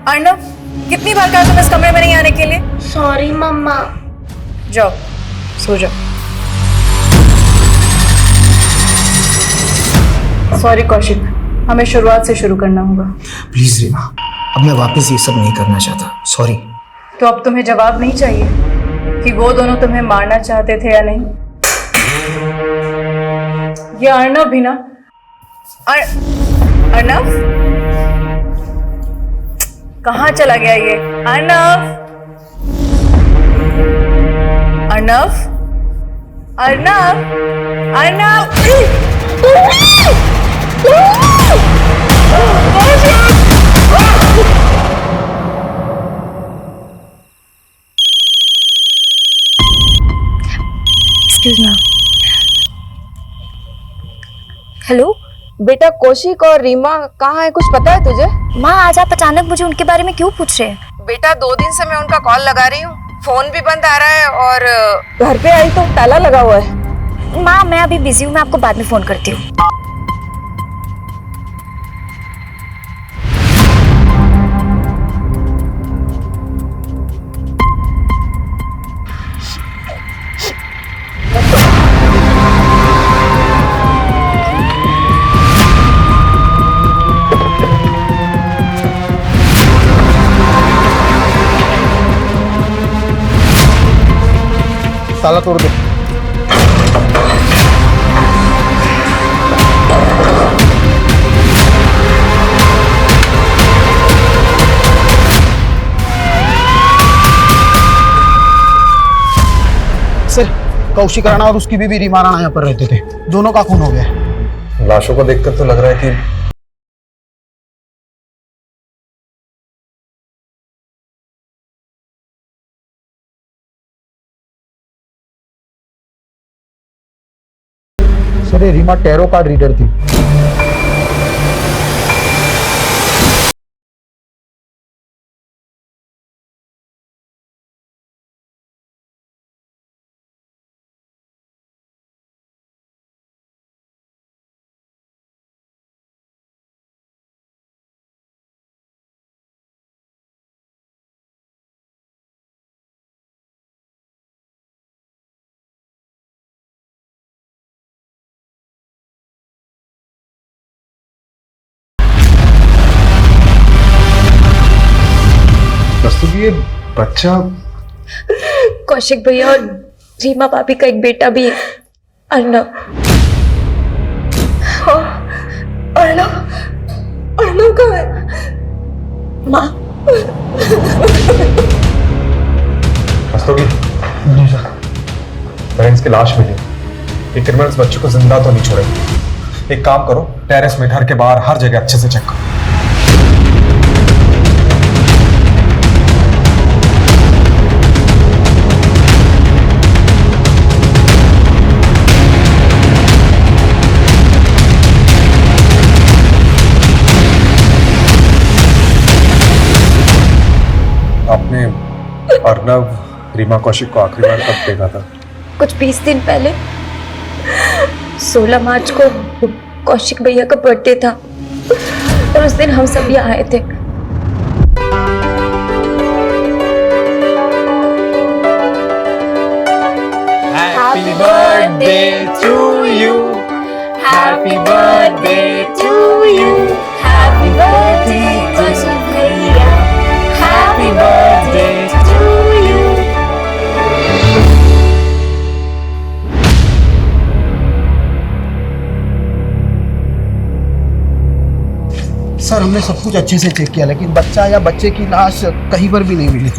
अर्णव, कितनी बार कहा तुम इस कमरे में नहीं आने के लिए? सॉरी मम्मा। जाओ सो जाओ। सॉरी कौशिक, हमें शुरुआत से शुरू करना होगा। प्लीज रीमा, अब मैं वापस ये सब नहीं करना चाहता। सॉरी। तो अब तुम्हें जवाब नहीं चाहिए कि वो दोनों तुम्हें मारना चाहते थे या नहीं? ये अर्णव भी ना। अर्णव कहाँ चला गया ये? Arnav, Arnav, Arnav, Arnav. Excuse me. Hello बेटा, कौशिक और रीमा कहाँ है? कुछ पता है तुझे? माँ, आज आप अचानक मुझे उनके बारे में क्यों पूछ रहे हैं? बेटा 2 दिन से मैं उनका कॉल लगा रही हूँ, फोन भी बंद आ रहा है और घर पे आई तो ताला लगा हुआ है। माँ, मैं अभी बिजी हूँ, मैं आपको बाद में फोन करती हूँ। ताला तोड़ दो। सर, कौशिक राणा और उसकी बीवी रीमा राणा यहाँ पर रहते थे, दोनों का खून हो गया। लाशों को देखकर तो लग रहा है कि सर, ये रीमा टैरो कार्ड रीडर थी। ये बच्चा कौशिक भैया और रीमा भाभी का एक बेटा भी है, अर्नव। अर्नव, अर्नव कहाँ है? माँ। रस्तोगी, पेरेंट्स की लाश मिली। ये क्रिमिनल्स बच्चों को जिंदा तो नहीं छोड़ेंगे। एक काम करो, टेरेस में, घर के बाहर, हर जगह अच्छे से चेक करो। आपने अर्नव, रीमा कौशिक को आखिरी बार कब देखा था? कुछ 20 दिन पहले 16 मार्च को कौशिक भैया का बर्थडे था और उस दिन हम सब यहाँ आए थे। Happy birthday to you. Happy birthday to you. Happy birthday Kaushik भैया. Happy birthday to you. Sir, हमने सब कुछ अच्छे से चेक किया, लेकिन बच्चा या बच्चे की लाश कहीं पर भी नहीं मिली।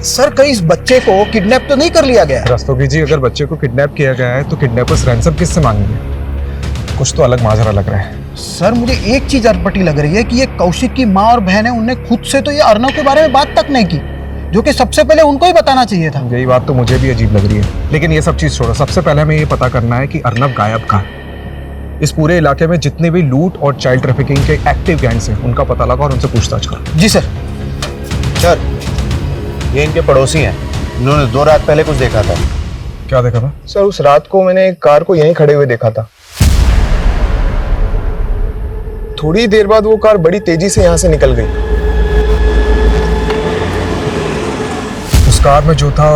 सर, कहीं इस बच्चे को किडनैप तो नहीं कर लिया गया? रस्तोगी जी, अगर बच्चे को किडनैप किया गया है तो किडनैपर्स रैंसम किससे मांगेंगे? कुछ तो अलग माजरा लग रहा है। सर, मुझे एक चीज अटपटी लग रही है कि ये कौशिक की माँ और बहन है, उनने खुद से तो ये अर्नव के बारे में बात तक नहीं की, जो कि सबसे पहले उनको ही बताना चाहिए था। यही बात तो मुझे भी अजीब लग रही है, लेकिन ये सब चीज छोड़ो। सबसे पहले हमें ये पता करना है कि अर्नव गायब कहाँ है। इस पूरे इलाके में जितने भी लूट और चाइल्ड ट्रैफिकिंग के एक्टिव गैंग्स हैं, उनका पता लगा और उनसे पूछताछ करो। जी सर। सर, ये इनके पड़ोसी हैं। इन्होंने 2 रात पहले कुछ देखा था। क्या देखा था? सर, उस रात को मैंने एक कार को यहीं खड़े हुए देखा था। थोड़ी देर बाद वो कार बड़ी तेजी से यहाँ से निकल गई। उस कार में जो था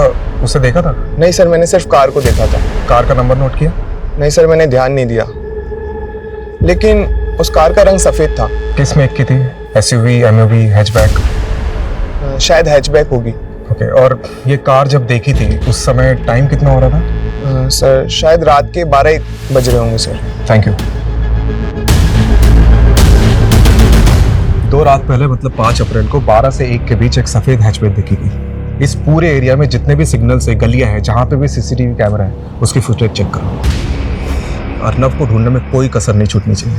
उसे देखा था? नहीं सर, मैंने सिर्फ कार को देखा था। कार का नंबर नोट किया? नहीं सर, मैंने ध्यान नहीं दिया, लेकिन उस कार का रंग सफेद था। किस मेक की थी? SUV, MUV, hatchback? शायद हैचबैक होगी। ओके, और ये कार जब देखी थी उस समय टाइम कितना हो रहा था? सर, शायद रात के 12 बज रहे होंगे सर। Thank you. 2 रात पहले मतलब 5 अप्रैल को 12 से 1 के बीच एक सफेद हैचबैक देखी गई। इस पूरे एरिया में जितने भी सिग्नल्स है, गलियां हैं, जहां पे भी सीसीटीवी कैमरा है, उसकी फुटेज चेक करो। अर्नव को ढूंढने में कोई कसर नहीं छूटनी चाहिए।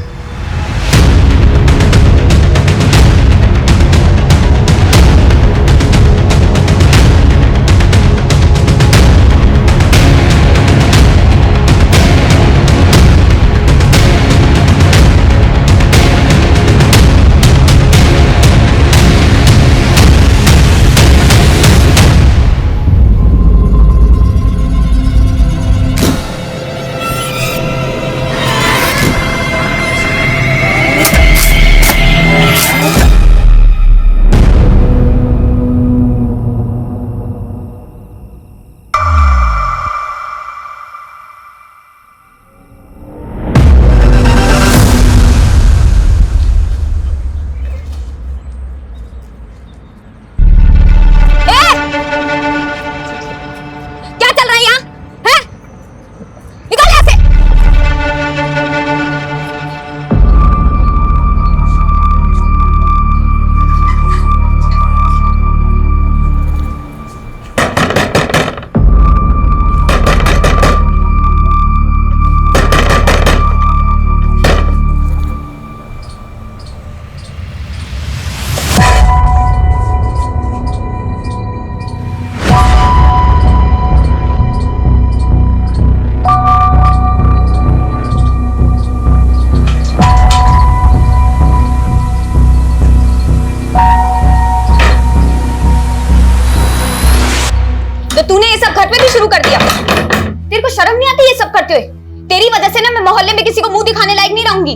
शर्म नहीं आती ये सब करते हुए? तेरी वजह से ना मैं मोहल्ले में किसी को मुंह दिखाने लायक नहीं रहूंगी।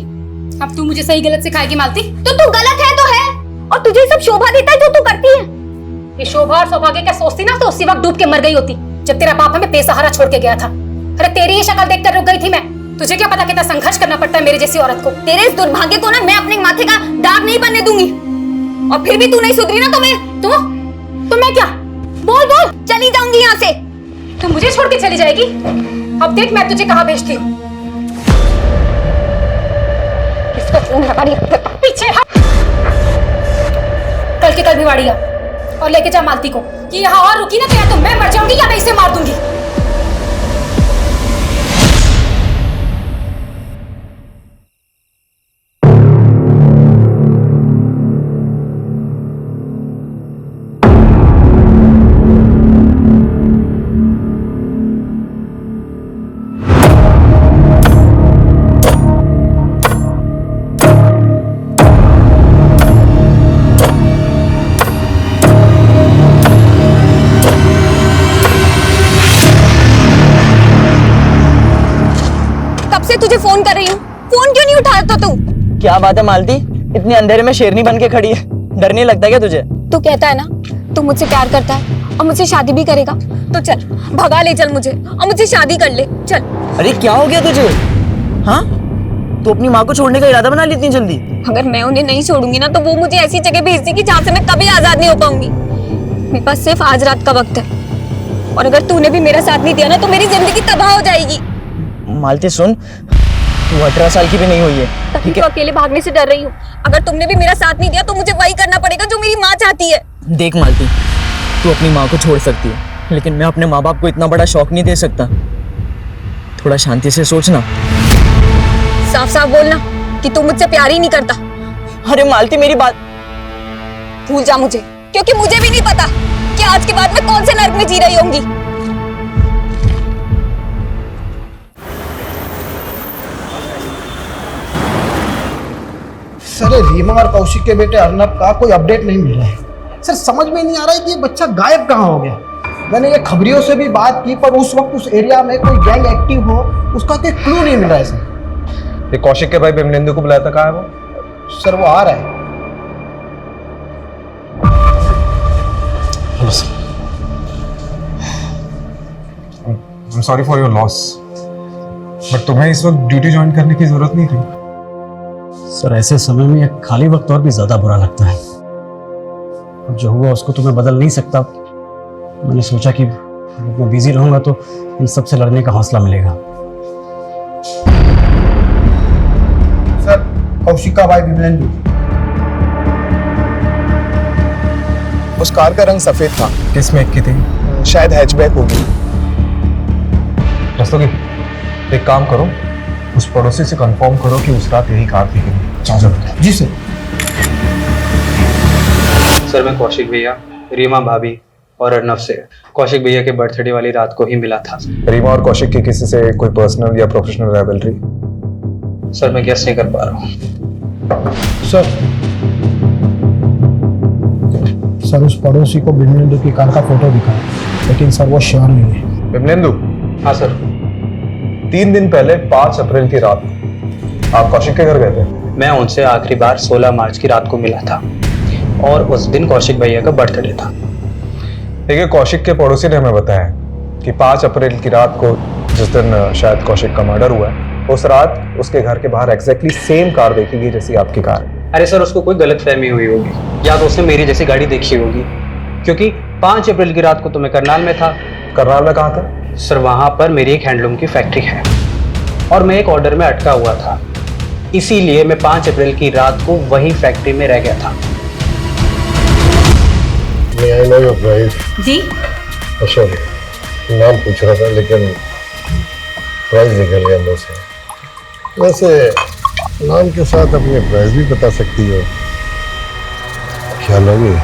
अब तू मुझे सही गलत सिखाएगी मालती? तो तू गलत है तो है, और तुझे सब शोभा देता है जो तू करती है। ये शोभा और सौभाग्य क्या सोचती ना, तो उसी वक्त डूब के मर गई होती जब तेरा बाप हमें बेसहारा छोड़ के गया था। अरे तेरी ही शक्ल देखकर रुक गई थी मैं। तुझे क्या पता कितना संघर्ष करना पड़ता है मेरे जैसी औरत को। तेरे इस दुर्भाग्य को ना मैं अपने माथे का दाग नहीं बनने दूंगी। और फिर भी तू नहीं सुधरी ना तो मैं क्या? बोल बोल। चली जाऊंगी यहाँ से। तू मुझे छोड़ के चली जाएगी? अब देख मैं तुझे कहाँ भेजती हूँ। इसको फोन लगा रही है। पीछे हट। कल की कल भिवाड़ी आ और लेके जा मालती को कि यहाँ और रुकी ना तो या तो मैं मर जाऊंगी या मैं इसे मार दूंगी। तुझे फोन कर रही हूँ, फोन क्यों नहीं उठाता तू? क्या बात है मालती, इतनी अंधेरे में शेरनी बन के खड़ी है, डर नहीं लगता क्या तुझे? तू कहता है ना तू मुझसे प्यार करता है और मुझसे शादी भी करेगा, तो चल भगा ले चल मुझे और मुझसे शादी कर ले चल। अरे क्या हो गया तुझे? हाँ, तू अपनी माँ को छोड़ने का इरादा बना ली इतनी जल्दी? अगर मैं उन्हें नहीं छोड़ूंगी ना तो वो मुझे ऐसी जगह भेज देगी जहाँ से मैं कभी आजाद नहीं हो पाऊंगी। मेरे पास सिर्फ आज रात का वक्त है, और अगर तूने भी मेरा साथ नहीं दिया ना तो मेरी जिंदगी तबाह हो जाएगी। मालती सुन, तू 18 साल की भी नहीं हुई है, ठीक है? अकेले भागने से डर रही हूँ। अगर तुमने भी मेरा साथ नहीं दिया तो मुझे वही करना पड़ेगा जो मेरी माँ चाहती है। देख मालती, तू अपनी माँ को छोड़ सकती है, लेकिन मैं अपने माँ बाप को इतना बड़ा शौक नहीं दे सकता। थोड़ा शांति से सोचना। साफ साफ बोलना कि तू मुझसे प्यार ही नहीं करता। अरे मालती मेरी बात भूल जा मुझे, क्योंकि मुझे भी नहीं पता कि आज के बाद मैं कौन से नर्क में जी रही होंगी। सर रीमा और कौशिक के बेटे अर्नब का कोई अपडेट नहीं मिल रहा है। सर समझ में नहीं आ रहा है कि ये बच्चा गायब कहाँ हो गया। मैंने ये खबरियों से भी बात की पर उस वक्त उस एरिया में कोई गैंग एक्टिव हो उसका कोई क्लू नहीं मिल रहा है सर। ये कौशिक के भाई बिमलेंदु को बुलाया था, कहाँ है वो? सर वो आ रहा है। Hello sir, I am sorry for your loss, but तुम्हें इस वक्त ड्यूटी ज्वाइन करने की जरूरत नहीं थी। सर ऐसे समय में एक खाली वक्त और भी ज्यादा बुरा लगता है। अब जो हुआ उसको तो मैं बदल नहीं सकता। मैंने सोचा कि मैं बिजी रहूंगा तो इन सब से लड़ने का हौसला मिलेगा। सर कौशिक का भाई बिमलेंदु। उस कार का रंग सफेद था। किस मेक की थी? शायद हैचबैक होगी। रस्तोगी, एक काम करो, उस पड़ोसी से कंफर्म करो कि उस रात यही कार थी। जी सर। सर मैं कौशिक भैया, रीमा भाभी और अर्नब से कौशिक भैया के बर्थडे वाली रात को ही मिला था। रीमा और कौशिक की किसी से कोई पर्सनल या प्रोफेशनल राइवलरी? सर मैं गेस नहीं कर पा रहा हूँ। सर उस पड़ोसी को बिमलेंदु की कार का फोटो दिखा, लेकिन सर वो श्योर नहीं है। बिमलेंदु? हाँ सर। 3 दिन पहले 5 अप्रैल की रात आप कौशिक के घर गए थे? मैं उनसे आखिरी बार 16 मार्च की रात को मिला था और उस दिन कौशिक भैया का बर्थडे था। देखिए, कौशिक के पड़ोसी ने हमें बताया कि 5 अप्रैल की रात को, जिस दिन शायद कौशिक का मर्डर हुआ है, उस रात उसके घर के बाहर एग्जैक्टली सेम कार देखी गई जैसी आपकी कार है। अरे सर उसको कोई गलतफहमी हुई होगी, या तो उसने मेरी जैसी गाड़ी देखी होगी, क्योंकि 5 अप्रैल की रात को तो मैं करनाल में था। करनाल में कहाँ था? सर वहाँ पर मेरी एक हैंडलूम की फैक्ट्री है और मैं एक ऑर्डर में अटका हुआ था, इसीलिए मैं 5 अप्रैल की रात को वही फैक्ट्री में रह गया था। May I know your price? जी? अच्छा, नाम पूछ रहा था लेकिन प्राइस निकल गया मुझ से। वैसे नाम के साथ अपने प्राइस भी बता सकती हो, क्या लोगे?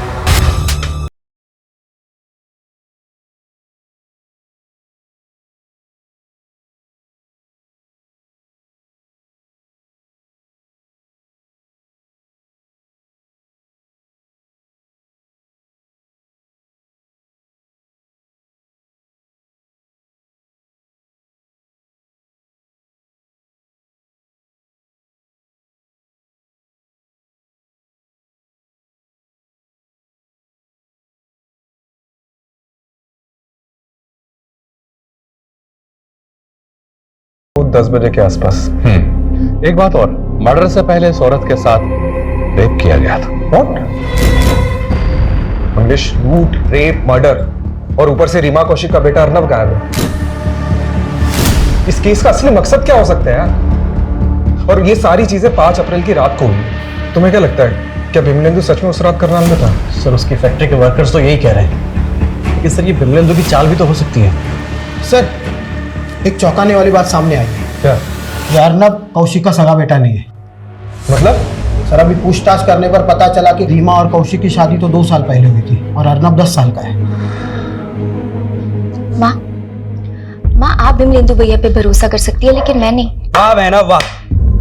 10 बजे के आसपास। एक बात और, मर्डर से पहले इस औरत के साथ रेप किया गया था। व्हाट? मंगेश, लूट, रेप, मर्डर और ऊपर से रीमा कौशिक का बेटा अर्नब गायब है। इस केस का असली मकसद क्या हो सकता है यार? और ये सारी चीजें 5 अप्रैल की रात को हुई। तुम्हें क्या लगता है, क्या बिमलेंदु सच में उस रात करनाल में था? सर उसकी फैक्ट्री के वर्कर्स तो यही कह रहे हैं कि सर ये बिमलेंदु की चाल भी तो हो सकती है। सर एक चौंकाने वाली बात सामने आई है। क्या? ये अर्नब कौशिक का सगा बेटा नहीं है। मतलब? सर अभी पूछताछ करने पर पता चला कि रीमा और कौशिक की शादी तो 2 साल पहले हुई थी और अर्नब 10 साल का है। माँ आप बिमलेंदु भैया पे भरोसा कर सकती है, लेकिन मैं नहीं। वाह बहना वाह,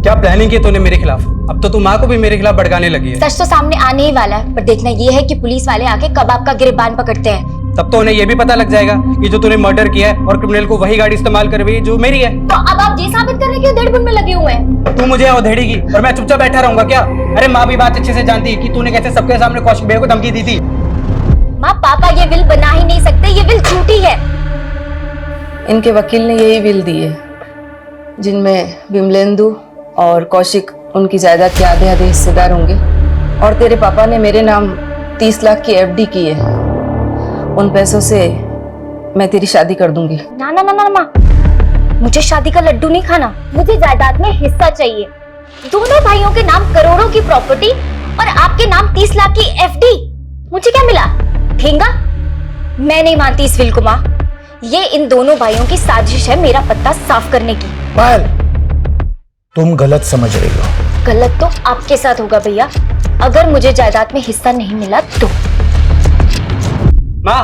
क्या प्लानिंग की तूने मेरे खिलाफ। अब तो तू माँ को भी मेरे खिलाफ भड़काने लगी है। सच तो सामने आने ही वाला है, पर देखना ये है कि पुलिस वाले आके कब आपका गिरबान पकड़ते हैं। तब तो उन्हें ये भी पता लग जाएगा कि जो तूने मर्डर किया है और क्रिमिनल को वही गाड़ी इस्तेमाल करवाई जो मेरी है। तो अब आप ये साबित करने के डेढ़ में लगे हुए हैं। तू मुझे अधेड़ेगी और मैं चुपचाप बैठा रहूंगा क्या? अरे माँ भी बात अच्छे से जानती है कि तूने कैसे सबके सामने कौशिक भैया को धमकी दी थी। माँ पापा ये विल बना ही नहीं सकते, ये विल झूठी है। इनके वकील ने यही विल दी है जिनमें बिमलेंदु और कौशिक उनकी जायदाद के आधे आधे हिस्सेदार होंगे, और तेरे पापा ने मेरे नाम 30 लाख की एफडी की है। उन पैसों से मैं तेरी शादी कर दूंगी। ना ना ना ना माँ, मुझे शादी का लड्डू नहीं खाना, मुझे जायदाद में हिस्सा चाहिए। दोनों भाइयों के नाम करोड़ों की प्रॉपर्टी और आपके नाम 30 लाख की एफडी। मुझे क्या मिला? ठेंगा? मैं नहीं मानती इस विल को माँ। ये इन दोनों भाइयों की साजिश है मेरा पत्ता साफ करने की। पायल, तुम गलत समझ रही हो। गलत तो आपके साथ होगा भैया, अगर मुझे जायदाद में हिस्सा नहीं मिला तो। माँ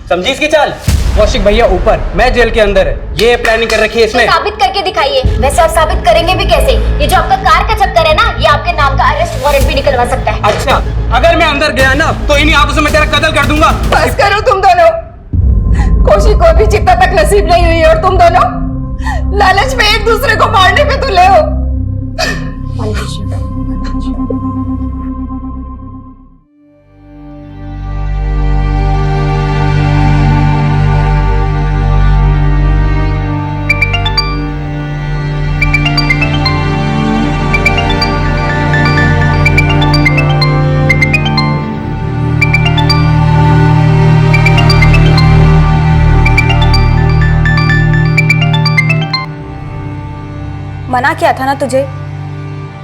समझी इसकी चाल? कौशिक भैया ऊपर, मैं जेल के अंदर है, ये प्लानिंग कर रखी है इसने। साबित करके दिखाइए। वैसे आप साबित करेंगे भी कैसे? ये जो आपका कार का चक्कर है ना, ये आपके नाम का अरेस्ट वारंट भी निकलवा सकता है। अच्छा, अगर मैं अंदर गया ना तो इन्हीं हाथों से मैं तेरा कत्ल कर दूंगा। बस करो तुम दोनों। कौशिक को अभी चिता तक नसीब नहीं हुई और तुम दोनों लालच में एक दूसरे को मारने पे तुले हो। मना किया था ना तुझे,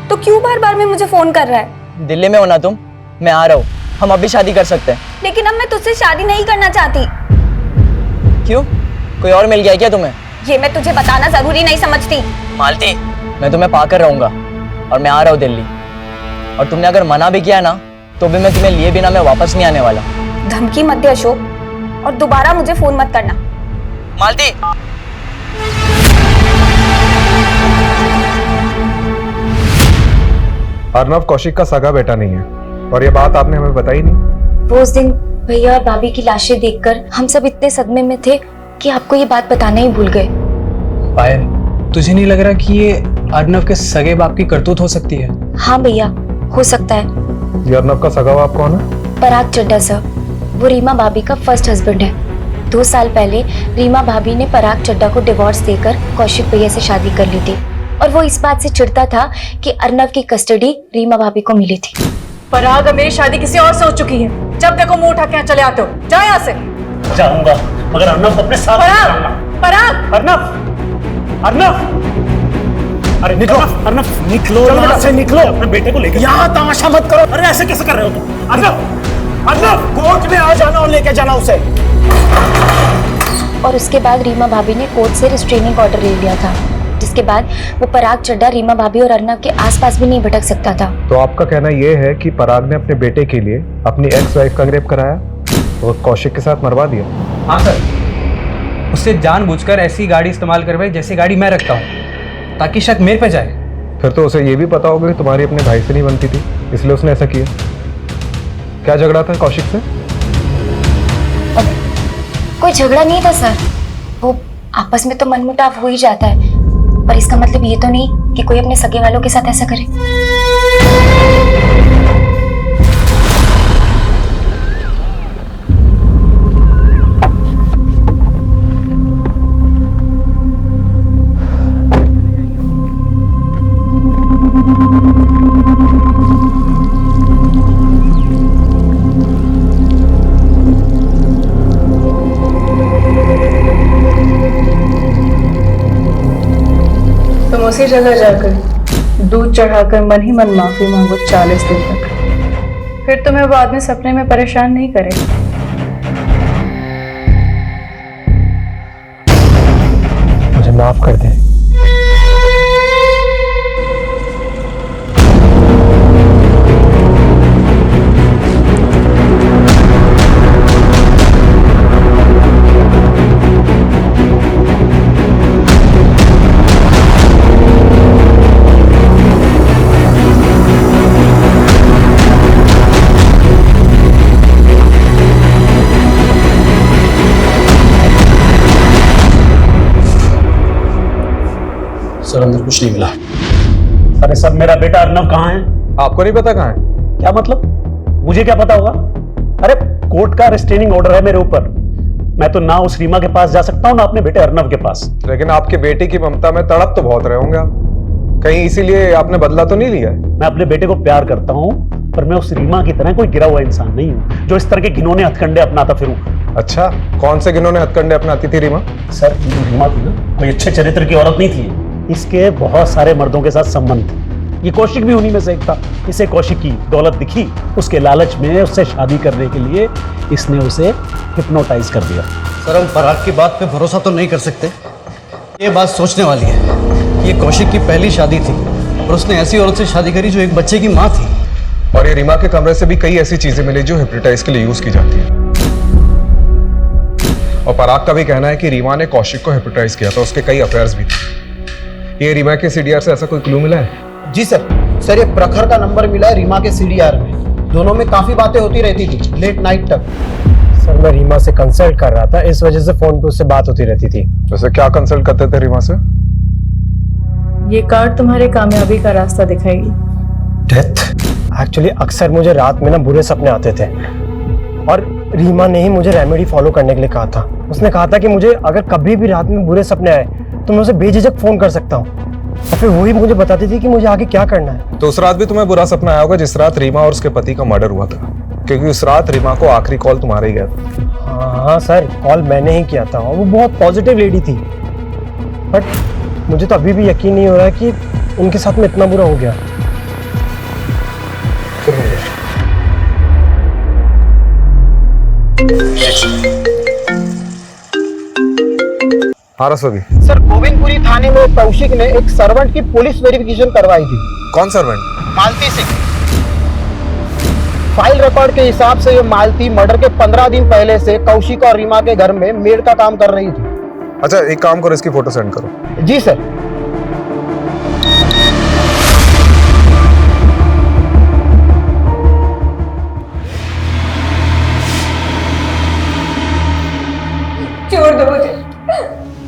तो क्यों बार बार में मुझे फोन कर रहा है? दिल्ली में हो ना तुम? मैं आ रहा हूँ, हम अभी शादी कर सकते हैं। लेकिन अब मैं तुझसे शादी नहीं करना चाहती। क्यों? कोई और मिल गया क्या तुम्हें? ये मैं तुझे बताना जरूरी नहीं समझती। मालती, मैं तुम्हें पाकर रहूंगा और मैं आ रहा हूँ दिल्ली। और तुमने अगर मना भी किया ना तो भी मैं तुम्हें लिए बिना मैं वापस नहीं आने वाला। धमकी मत दे अशोक, और दोबारा मुझे फोन मत करना। मालती, अर्नब कौशिक का सगा बेटा नहीं है, और ये बात आपने हमें बताई नहीं। वो उस दिन भैया और भाभी की लाशें देखकर हम सब इतने सदमे में थे कि आपको ये बात बताना ही भूल गए। पायल, तुझे नहीं लग रहा कि ये अर्नब के सगे बाप की करतूत हो सकती है? हाँ भैया, हो सकता है। ये अर्नब का सगा बाप कौन है? पराग चड्ढा सर, वो रीमा भाभी का फर्स्ट हस्बैंड है। 2 साल पहले रीमा भाभी ने पराग चड्ढा को डिवोर्स देकर कौशिक भैया से शादी कर ली थी, और वो इस बात से चिढ़ता था कि अर्नब की कस्टडी रीमा भाभी को मिली थी। पराग, मेरी शादी किसी और से हो चुकी है। जब देखो मुंह उठा के यहाँ चले आते हो। जाओ यहाँ से। जाऊंगा, मगर अर्नब अपने साथ पराग, पराग, अर्नब, अर्नब, अरे निकलो, अर्नब निकलो, यहाँ से निकलो। अपने बेटे को लेकर यहाँ तमाशा मत करो। अरे ऐसे कैसे कर रहे हो तुम? अर्नब, अर्नब, कोर्ट में आ जाना और लेके जाना उसे। और उसके बाद रीमा भाभी ने कोर्ट से रिस्ट्रेनिंग ऑर्डर ले लिया था, जिसके बाद वो पराग चड्ढा रीमा भाभी और अर्नब के आसपास भी नहीं भटक सकता था। तो आपका कहना यह है कि पराग ने अपने बेटे के लिए अपनी एक्स वाइफ का रेप कराया और कौशिक के साथ मरवा दिया? हाँ सर, उससे जानबूझकर ऐसी गाड़ी इस्तेमाल करवाई जैसी गाड़ी मैं रखता हूँ, ताकि शक मेरे पे जाए। फिर तो उसे ये भी पता होगा कि तुम्हारी अपने भाई से नहीं बनती थी, इसलिए उसने ऐसा किया। क्या झगड़ा था कौशिक से? कोई झगड़ा नहीं था सर, वो आपस में तो मनमुटाव हो ही जाता है, पर इसका मतलब ये तो नहीं कि कोई अपने सगे वालों के साथ ऐसा करे। उसी जगह जाकर दूध चढ़ाकर मन ही मन माफी मांगो 40 दिन तक, फिर तुम्हें बाद में सपने में परेशान नहीं करेगा। मुझे माफ कर दे। सर अंदर कुछ नहीं मिला। अरे सर मेरा बेटा अर्नव कहाँ है? आपको नहीं पता कहाँ है? क्या मतलब? मुझे क्या पता होगा? अरे कोर्ट का रिस्ट्रेनिंग ऑर्डर है मेरे ऊपर। मैं तो ना उस रीमा के पास जा सकता हूँ ना अपने बेटे अर्नव के पास। लेकिन आपके बेटे की ममता में तड़प तो बहुत रहे होंगे आप। कहीं इसीलिए आपने बदला तो नहीं लिया है? मैं अपने बेटे को प्यार करता हूँ, पर मैं उस रीमा की तरह कोई गिरा हुआ इंसान नहीं हूँ जो इस तरह के घिनौने हथकंडे अपनाता फिरूं। अच्छा, कौन से घिनौने हथकंडे अपनाती थी रीमा? सर रीमा थी ना, कोई अच्छे चरित्र की औरत नहीं थी। इसके बहुत सारे मर्दों के साथ संबंध थे। ये कौशिक भी उन्हीं में से एक था। इसे कौशिक की दौलत दिखी, उसके लालच में उससे शादी करने के लिए इसने उसे हिप्नोटाइज कर दिया। सर हम फरार की बात पे भरोसा तो नहीं कर सकते। ये बात सोचने वाली है कि ये कौशिक की पहली शादी थी और उसने ऐसी औरत से शादी करी जो एक बच्चे की माँ थी। और ये रीमा के कमरे से भी कई ऐसी चीजें मिली जो हिप्नोटाइज के लिए यूज की जाती है। और पराग का भी कहना है कि रीमा ने कौशिक को हिप्नोटाइज किया था, उसके कई अफेयर्स भी थे। ये रीमा के सीडीआर से ऐसा कोई क्लू मिला है? जी सर। सर ये प्रखर का नंबर मिला है रीमा के सीडीआर में। दोनों में काफी बातें होती रहती थी लेट नाइट तक। सर मैं रीमा से कंसल्ट कर रहा था, इस वजह से फोन पे उससे बात होती रहती थी। वैसे क्या कंसल्ट करते थे रीमा से? ये कार्ड तुम्हारी कामयाबी का रास्ता दिखाएगी। डेथ। एक्चुअली अक्सर मुझे रात में ना बुरे सपने आते थे और रीमा ने ही मुझे रेमेडी फॉलो करने के लिए कहा था। उसने कहा था कि मुझे अगर कभी भी रात में बुरे सपने आए तो मैं उसे बेझिझक फोन कर सकता हूँ और फिर वही मुझे बताती थी कि मुझे आगे क्या करना है। तो उस रात भी तुम्हें बुरा सपना आया होगा जिस रात रीमा और उसके पति का मर्डर हुआ था, क्योंकि उस रात रीमा को आखिरी कॉल तुम्हारा ही गया था। हाँ सर, कॉल मैंने ही किया था और वो बहुत पॉजिटिव लेडी थी। बट मुझे तो अभी भी यकीन नहीं हो रहा है कि उनके साथ में इतना बुरा हो गया। हाँ रसोगी। सर गोविंदपुरी थाने में कौशिक ने एक सर्वेंट की पुलिस वेरिफिकेशन करवाई थी। कौन सर्वेंट? मालती सिंह। फाइल रिकॉर्ड के हिसाब से ये मालती मर्डर के 15 दिन पहले से कौशिक और रीमा के घर में मेड का काम कर रही थी। अच्छा एक काम करो, इसकी फोटो सेंड करो। जी सर। छोड़ दो मुझे,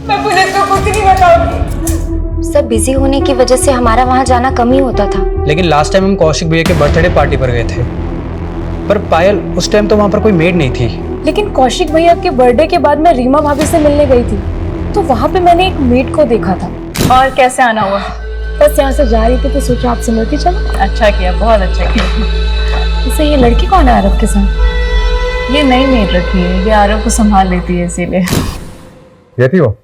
मैं पुलिस को कुछ नहीं बताऊंगी। सब बिजी होने की वजह से हमारा वहां जाना कम ही होता था। लेकिन लास्ट टाइम हम कौशिक भैया के बर्थडे पार्टी पर गए थे, पर पायल उस टाइम तो वहां पर कोई मेड नहीं थी। लेकिन कौशिक भैया के बर्थडे के बाद मैं रीमा भाभी से मिलने गई थी, तो वहां पे मैंने एक मेड को देखा था। और कैसे आना हुआ? बस यहाँ से जा रही थी तो सोचा आपसे मिलती चलो। अच्छा किया, बहुत अच्छा किया। वैसे ये लड़की कौन है आरव के साथ? ये नई मेड रखी है, ये आरव को संभाल लेती है इसीलिए। ये थी वो?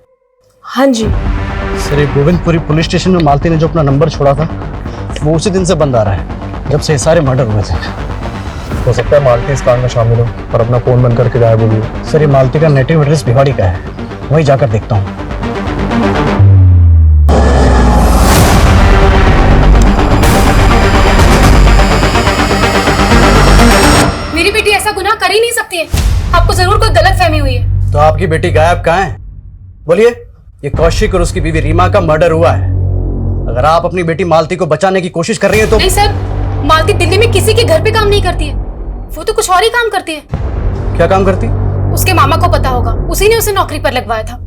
हाँ जी। सर ये गोविंदपुरी पुलिस स्टेशन में मालती ने जो अपना नंबर छोड़ा था वो उसी दिन से बंद आ रहा है जब से ये सारे मर्डर हुए थे। हो सकता है मालती इस कांड में शामिल हो और अपना फोन बंद करके गायब हो गई। सर ये मालती का नेटिव एड्रेस भिवाड़ी का है, वहीं जाकर देखता हूँ। मेरी बेटी ऐसा गुनाह कर ही नहीं सकती है। आपको जरूर कोई गलतफहमी हुई है। तो आपकी बेटी गायब कहाँ है? बोलिए। ये कौशिक और उसकी बीवी रीमा का मर्डर हुआ है। अगर आप अपनी बेटी मालती को बचाने की कोशिश कर रही हैं तो। नहीं सर, मालती दिल्ली में किसी के घर पे काम नहीं करती है, वो तो कुछ और ही काम करती है। क्या काम करती? उसके मामा को पता होगा, उसी ने उसे नौकरी पर लगवाया था।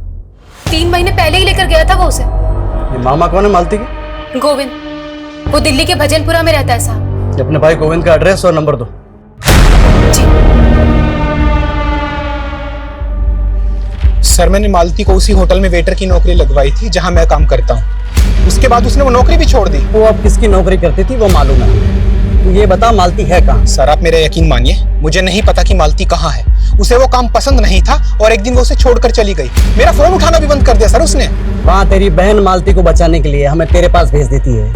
3 महीने पहले ही लेकर गया था वो उसे। ये मामा कौन है मालती की? गोविंद, वो दिल्ली के भजनपुरा में रहता है साहब। अपने भाई गोविंद का एड्रेस और नंबर दो। सर मैंने मालती को उसी होटल में वेटर की नौकरी लगवाई थी जहां मैं काम करता हूं। उसके बाद उसने वो नौकरी भी छोड़ दी। वो अब किसकी नौकरी करती थी वो मालूम है, तू ये बता मालती है कहाँ? सर आप मेरा यकीन मानिए, मुझे नहीं पता कि मालती कहाँ है। उसे वो काम पसंद नहीं था और एक दिन वो उसे छोड़कर चली गई। मेरा फोन उठाना भी बंद कर दिया सर उसने। वहाँ तेरी बहन मालती को बचाने के लिए हमें तेरे पास भेज देती है,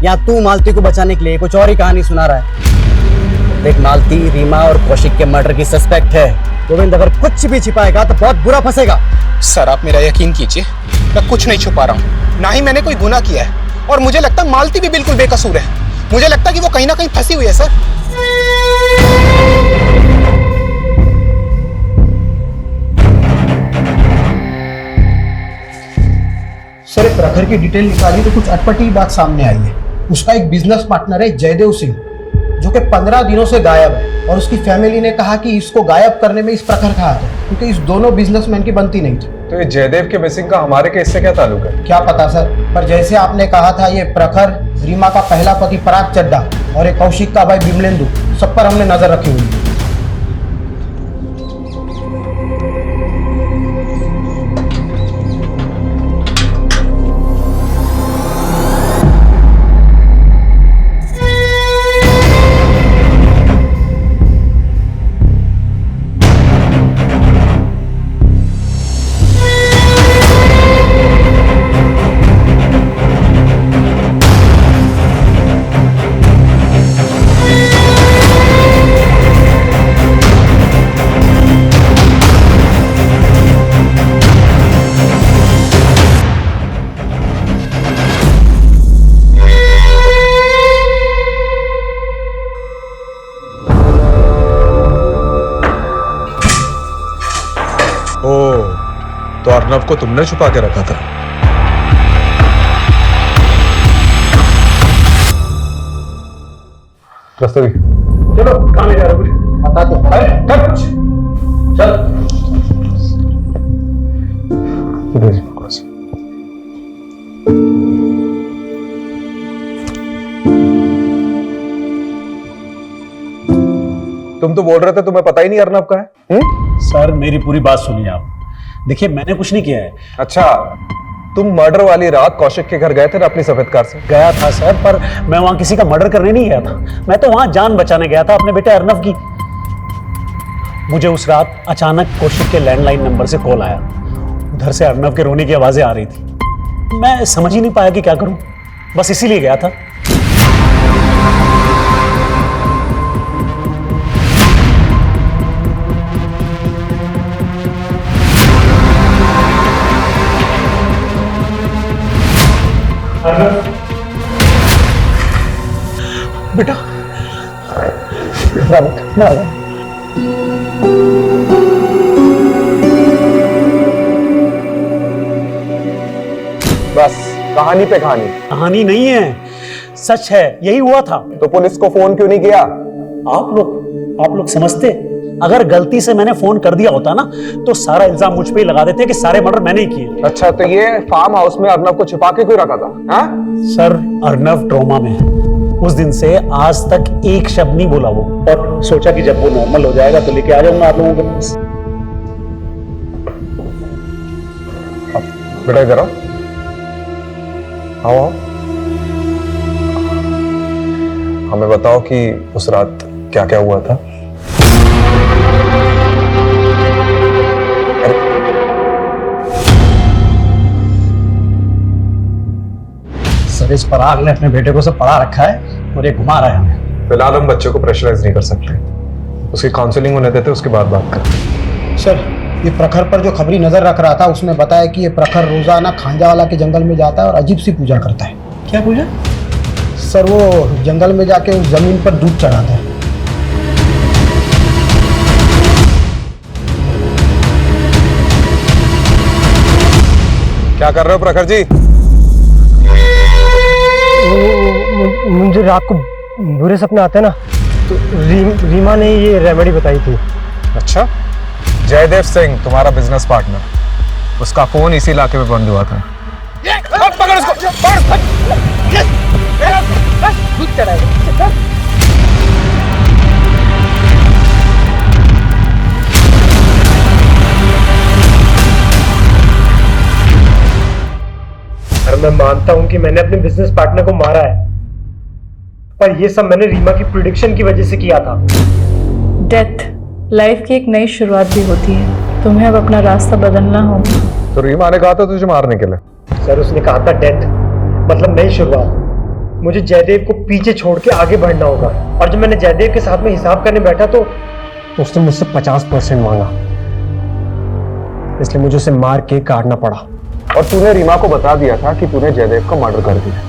या तू मालती को बचाने के लिए कुछ और ही कहानी सुना रहा है। देख मालती रीमा और कौशिक के मर्डर की सस्पेक्ट है। गोविंद अगर कुछ भी छिपाएगा तो बहुत बुरा फंसेगा। सर आप मेरा यकीन कीजिए, मैं कुछ नहीं छुपा रहा हूँ, ना ही मैंने कोई गुनाह किया है। और मुझे लगता है मालती भी बिल्कुल बेकसूर है। मुझे लगता है कि वो कहीं ना कहीं फंसी हुई है सर। सर एक प्रखर की डिटेल निकाली तो कुछ अटपटी बात सामने आई है। उसका एक बिजनेस पार्टनर है जयदेव सिंह, जो कि 15 दिनों से गायब है, और उसकी फैमिली ने कहा कि इसको गायब करने में इस प्रखर का हाथ है, क्योंकि इस दोनों बिजनेसमैन की बनती नहीं थी। तो ये जयदेव के मिसिंग का हमारे केस से क्या ताल्लुक है? क्या पता सर, पर जैसे आपने कहा था ये प्रखर, रीमा का पहला पति पराग चड्डा और एक कौशिक का भाई बिमलेंदु, सब पर हमने नजर रखी हुई है। तो अर्नव को तुमने छुपा के रखा था। चलो कहाँ ले जा रहे हो? बता दो। कर कुछ। चल। तुम तो बोल रहे थे तुम्हें पता ही नहीं अर्नव का है। सर मेरी पूरी बात सुनिए आप। देखिए मैंने कुछ नहीं किया है। अच्छा, तुम मर्डर वाली रात कौशिक के घर गए थे ना अपनी सफेद कार से? गया था सर, पर मैं वहां किसी का मर्डर करने नहीं गया था। मैं तो वहां जान बचाने गया था अपने बेटे अर्नव की। मुझे उस रात अचानक कौशिक के लैंडलाइन नंबर से कॉल आया। उधर से अर्नव के रोने की आवाजें आ रही थी। मैं समझ ही नहीं पाया कि क्या करूं, बस इसीलिए गया था। बेटा बस कहानी पे कहानी। कहानी नहीं है, सच है, यही हुआ था। तो पुलिस को फोन क्यों नहीं किया? आप लोग समझते, अगर गलती से मैंने फोन कर दिया होता ना तो सारा इल्जाम मुझ पे ही लगा देते कि सारे मर्डर मैंने ही किए। अच्छा, तो ये फार्म हाउस में अर्नव को छुपा के क्यों रखा था? हाँ? सर अर्नव ट्रॉमा में है। उस दिन से आज तक एक शब्द नहीं बोला वो, और सोचा कि जब वो नॉर्मल हो जाएगा तो लेके आ जाऊंगा आप लोगों के पास। बेटा इधर आओ। आओ। हमें बताओ कि उस रात क्या क्या हुआ था। सर इस पराग ने अपने बेटे को सब पढ़ा रखा है और ये घुमा रहा है हमें। फिलहाल हम बच्चे को प्रेशराइज नहीं कर सकते, उसकी काउंसलिंग होने देते, उसके बाद बात करते। सर ये प्रखर पर जो खबरी नजर रख रहा था उसने बताया कि ये प्रखर रोजाना खांजावाला के जंगल में जाता है और अजीब सी पूजा करता है। क्या पूजा? सर वो जंगल में जाके उस जमीन पर दूध चढ़ाता है। क्या कर रहे हो प्रखर जी? मुझे रात को बुरे सपने आते हैं ना, तो रीमा ने ये रेमेडी बताई थी। अच्छा, जयदेव सिंह तुम्हारा बिजनेस पार्टनर, उसका फोन इसी इलाके में बंद हुआ था। पकड़ उसको, दूध चढ़ाएगा। मैं मानता हूं कि मैंने अपने बिजनेस पार्टनर को मारा है, पर ये सब मैंने रीमा की प्रिडिक्शन की वजह से किया था। डेथ लाइफ की एक नई शुरुआत भी होती है, तुम्हें अब अपना रास्ता बदलना होगा। तो रीमा ने कहा था तुझे मारने के लिए। सर उसने कहा था डेथ मतलब नई शुरुआत। मुझे जयदेव को पीछे छोड़ के आगे बढ़ना होगा, और जब मैंने जयदेव के साथ में हिसाब करने बैठा तो उसने मुझसे 50% मांगा, इसलिए मुझे उसे मार के काटना पड़ा। और तूने रीमा को बता दिया था कि तूने जयदेव का मर्डर कर दिया,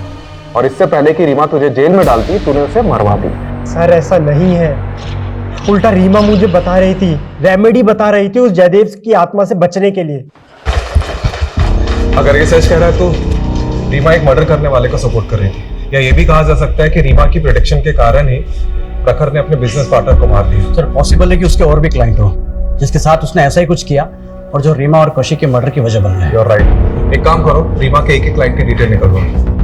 और इससे पहले कि रीमा तुझे जेल में डालती तूने उसे मरवा दी। सर ऐसा नहीं है, उल्टा रीमा मुझे बता रही थी, रेमेडी बता रही थी उस जयदेव की आत्मा से बचने के लिए। अगर ये सच कह रहा है तो रीमा एक मर्डर करने वाले को सपोर्ट कर रही थी, या ये भी कहा जा सकता है कि रीमा की प्रोटेक्शन के कारण ही प्रखर ने अपने बिजनेस पार्टनर को मार दिया। सर पॉसिबल है कि उसके और भी क्लाइंट हो जिसके साथ उसने ऐसा ही कुछ किया और जो रीमा और कौशिक के मर्डर की वजह बन गए। You are right. एक काम करो, रीमा के एक क्लाइंट की डिटेल निकलवाओ।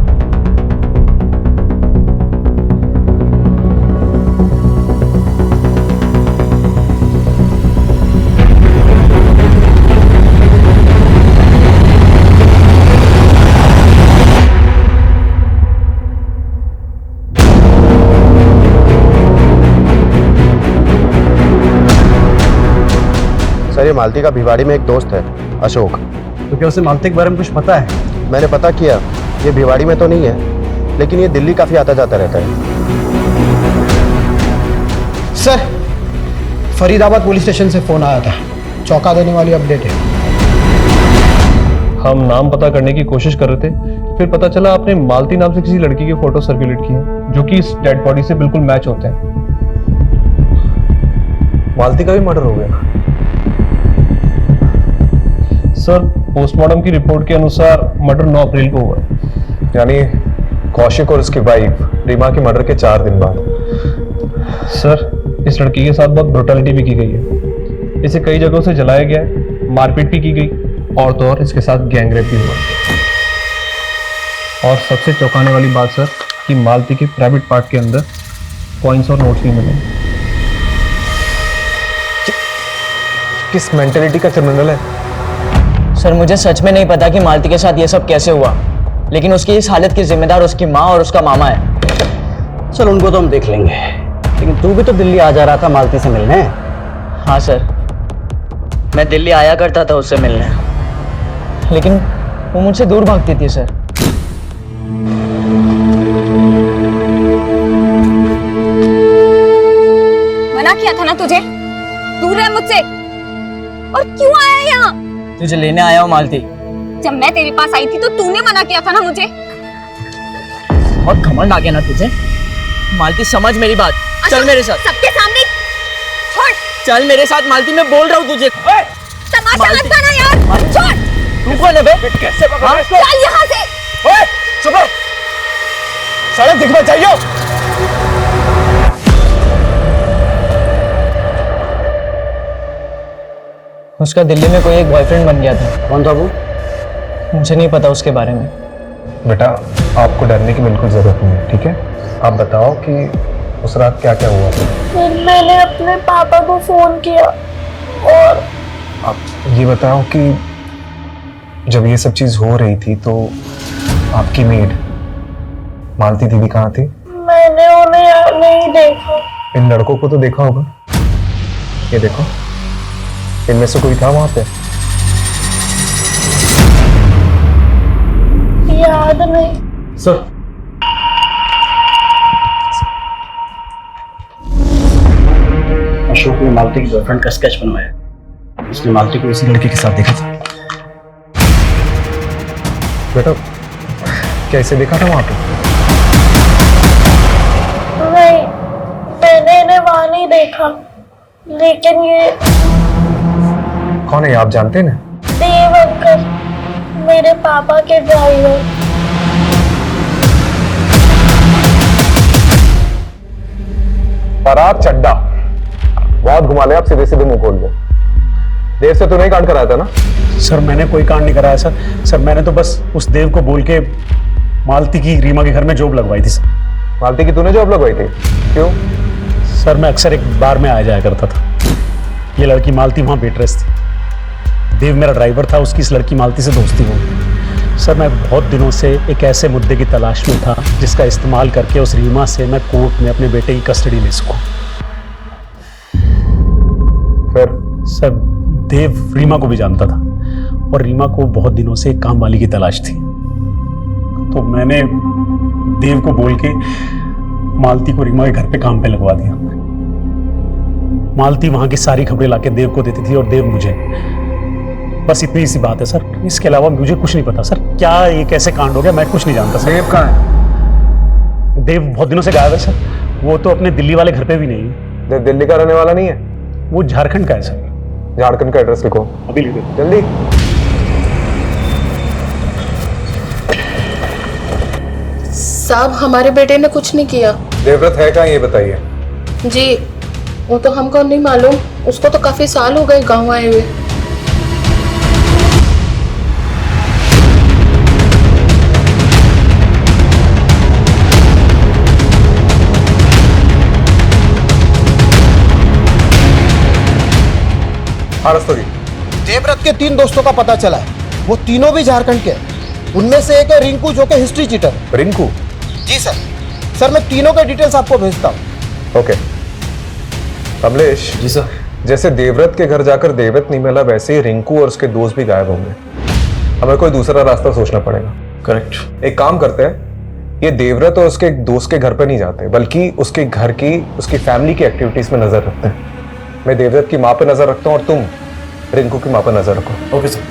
सर ये मालती का भिवाड़ी में एक दोस्त है अशोक। तो क्या उसे मालती के बारे में कुछ पता है? मैंने पता किया, ये भिवाड़ी में तो नहीं है, लेकिन ये दिल्ली काफी आता जाता रहता है। सर फरीदाबाद पुलिस स्टेशन से फोन आया था, चौंका देने वाली अपडेट है। हम नाम पता करने की कोशिश कर रहे थे, फिर पता चला आपने मालती नाम से किसी लड़की के फोटो सर्कुलेट किए जो कि इस डेड बॉडी से बिल्कुल मैच होते हैं। मालती का भी मर्डर हो गया? सर पोस्टमार्टम की रिपोर्ट के अनुसार मर्डर 9 अप्रैल को हुआ, यानी कौशिक और उसकी वाइफ रीमा के मर्डर के 4 दिन बाद। सर इस लड़की के साथ बहुत ब्रुटलिटी भी की गई है, इसे कई जगहों से जलाया गया है, मारपीट भी की गई, और तो और इसके साथ गैंगरेप भी हुआ। और सबसे चौंकाने वाली बात सर कि मालती के प्राइवेट पार्ट के अंदर कॉइन्स और नोट्स भी मिले। किस मेंटेलिटी का क्रिमिनल है? सर मुझे सच में नहीं पता कि मालती के साथ ये सब कैसे हुआ, लेकिन उसकी इस हालत की जिम्मेदार उसकी माँ और उसका मामा है। चल उनको तो हम देख लेंगे, लेकिन तू भी तो दिल्ली आ जा रहा था मालती से मिलने। हाँ सर, मैं दिल्ली आया करता था उससे मिलने, लेकिन वो मुझसे दूर भागती थी सर। मना किया था ना तुझे, दूर रह मुझसे। और क्यों आया यहाँ? तुझे लेने आया हूँ मालती। जब मैं तेरे पास आई थी तो तूने मना किया था ना मुझे। बहुत घमंड आ गया ना तुझे। मालती समझ मेरी बात, चल मेरे साथ। सबके सामने छोड़। चल मेरे साथ मालती, मैं बोल रहा हूँ तुझे। तमाशा मत बना यार, छोड़। तू कौन है बे? कैसे हाँ? चल यहाँ से। चुप रहो, सड़क दिख मत जाइयो। उसका दिल्ली में कोई एक बॉयफ्रेंड बन गया था। कौन था वो? मुझे नहीं पता उसके बारे में। बेटा आपको डरने की बिल्कुल जरूरत नहीं है, ठीक है? आप बताओ कि उस रात क्या क्या हुआ था? फिर मैंने अपने पापा को फोन किया और आप ये बताओ कि जब ये सब चीज हो रही थी तो आपकी मेड मालती दीदी कहाँ थी? मैंने उन्हें यहाँ नहीं देखा। इन लड़कों को तो देखा होगा, ये देखो इनमें से कोई था वहां पे? याद नहीं। सर अशोक ने मालती की गर्लफ्रेंड का स्केच बनवाया, उसने मालती को इसी लड़के के साथ देखा था। बेटा कैसे देखा था वहां पे? नहीं, मैंने इन्हें वहां नहीं देखा, लेकिन ये कौन है ये, आप जानते हैं ना? देव अंकल, मेरे पापा के ड्राइवर। फरार चड्डा, बहुत घुमा ले, आप सीधे सीधे मुंह खोल दो। देव से तूने ही कांड कराया था ना? सर मैंने कोई कांड नहीं कराया सर। सर मैंने तो बस उस देव को बोल के मालती की रीमा के घर में जॉब लगवाई थी सर। मालती की तूने जॉब लगवाई थी? क्यों? सर मैं अक्सर एक बार में आ जाया करता था, ये लड़की मालती वहां वेटरेस थी, देव मेरा ड्राइवर था, उसकी इस लड़की मालती से दोस्ती हो गई। सर मैं बहुत दिनों से एक ऐसे मुद्दे की तलाश में था जिसका इस्तेमाल करके उस रीमा से मैं कोर्ट में अपने बेटे की कस्टडी ले सकूं। फिर सर देव रीमा को भी जानता था और रीमा को बहुत दिनों से एक काम वाली की तलाश थी, तो मैंने देव को बोल के मालती को रीमा के घर पे काम पे लगवा दिया। मालती वहां की सारी खबरें लाके देव को देती थी और देव मुझे। बस इतनी सी बात है सर, इसके अलावा मुझे कुछ नहीं पता सर। क्या ये कैसे कांड हो गया मैं कुछ नहीं जानता सर। देव कहाँ है? देव बहुत दिनों से गायब है सर। वो तो अपने दिल्ली वाले घर पे भी नहीं है। देव दिल्ली का रहने वाला नहीं है? वो झारखंड का है सर। झारखंड का एड्रेस लिखो अभी लिख दो जल्दी। साहब हमारे बेटे ने कुछ नहीं किया। देवव्रत है कहाँ ये बताइए। जी वो तो हमको नहीं मालूम, उसको तो काफी साल हो गए गांव आए हुए। देवव्रत के 3 दोस्तों का पता चला है, वो तीनों भी झारखंड के हैं। उनमें से एक है रिंकू जो कि हिस्ट्री चीटर। रिंकू? जी सर मैं तीनों के डिटेल्स आपको भेजता हूँ। ओके कमलेश। जी सर। जैसे देवव्रत के घर जाकर देवव्रत नहीं मिला, वैसे ही रिंकू और उसके दोस्त भी गायब होंगे। हमें कोई दूसरा रास्ता सोचना पड़ेगा। करेक्ट। एक काम करते हैं, ये देवव्रत और उसके दोस्त के घर पर नहीं जाते, बल्कि उसके घर की उसकी फैमिली की एक्टिविटीज में नजर रखते हैं। मैं देवव्रत की माँ पे नजर रखता हूँ और तुम रिंकू की माँ पे नजर रखो। Okay sir.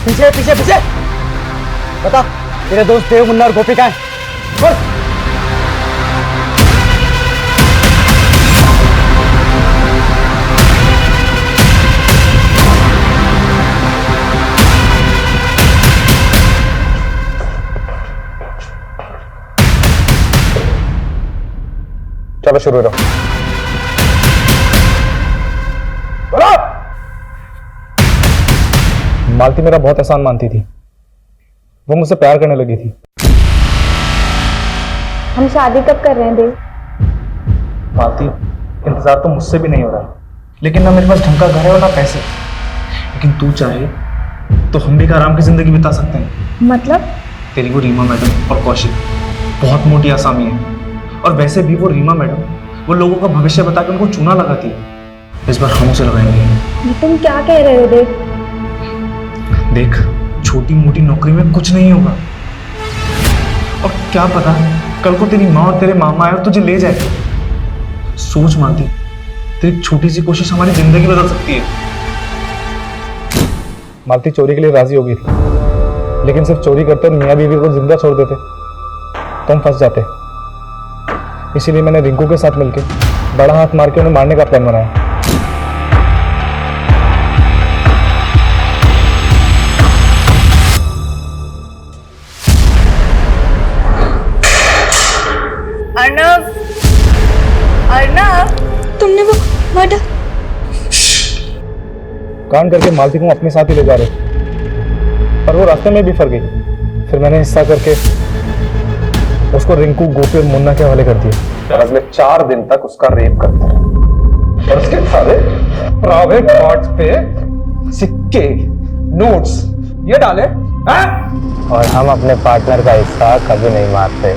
पीछे पीछे पीछे बता, तेरे दोस्त देव, मुन्ना और गोपी कहाँ हैं? बोल। चलो शुरू करो। मालती मेरा बहुत एहसान मानती थी, वो मुझसे प्यार करने लगी थी। हम शादी कब कर रहे हैं देव? मालती इंतजार तो मुझसे भी नहीं हो रहा, लेकिन ना मेरे पास ढंग का घर है और ना पैसे। लेकिन तू चाहे तो हम भी आराम की जिंदगी बिता सकते हैं। मतलब? तेरी वो रीमा मैडम और कौशिक बहुत मोटी आसामी है, और वैसे भी वो रीमा मैडम वो लोगों का भविष्य बता के उनको चूना लगाती है। इस बार हम उसे लगाएंगे। तुम क्या कह रहे हो देव? देख, छोटी मोटी नौकरी में कुछ नहीं होगा, और क्या पता कल को तेरी माँ और तेरे मामा आए और तुझे ले जाए। सोच मानती, तेरी छोटी सी कोशिश हमारी जिंदगी बदल सकती है। मालती चोरी के लिए राजी हो गई थी, लेकिन सिर्फ चोरी करते और मियाँ बीवी को जिंदा छोड़ देते तो हम फंस जाते। इसीलिए मैंने रिंकू के साथ मिलकर बड़ा हाथ मार के उन्हें मारने का प्लान बनाया। अर्नव, अर्नव, तुमने वो मर्डर? कांड करके मालती को अपने साथ ही ले जा रहे, पर वो रास्ते में भी फंस गई। फिर मैंने हिस्सा करके उसको रिंकू, गोपी और मुन्ना के हवाले कर दिया, और अगले 4 दिन तक उसका रेप करते रहे। और उसके सारे प्राइवेट पार्ट्स पे सिक्के, नोट्स ये डाले हैं? और हम अपने पार्टनर का हिस्सा कभी नहीं मारते।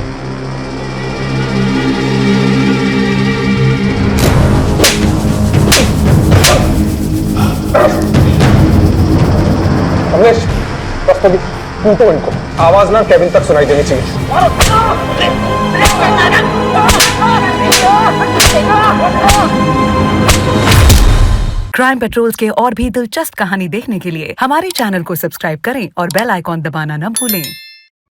कमलेश, बस तो टूटो इनको, आवाज ना केविन तक सुनाई देनी चाहिए। क्राइम पेट्रोल्स के और भी दिलचस्प कहानी देखने के लिए हमारे चैनल को सब्सक्राइब करें और बेल आइकॉन दबाना न भूलें।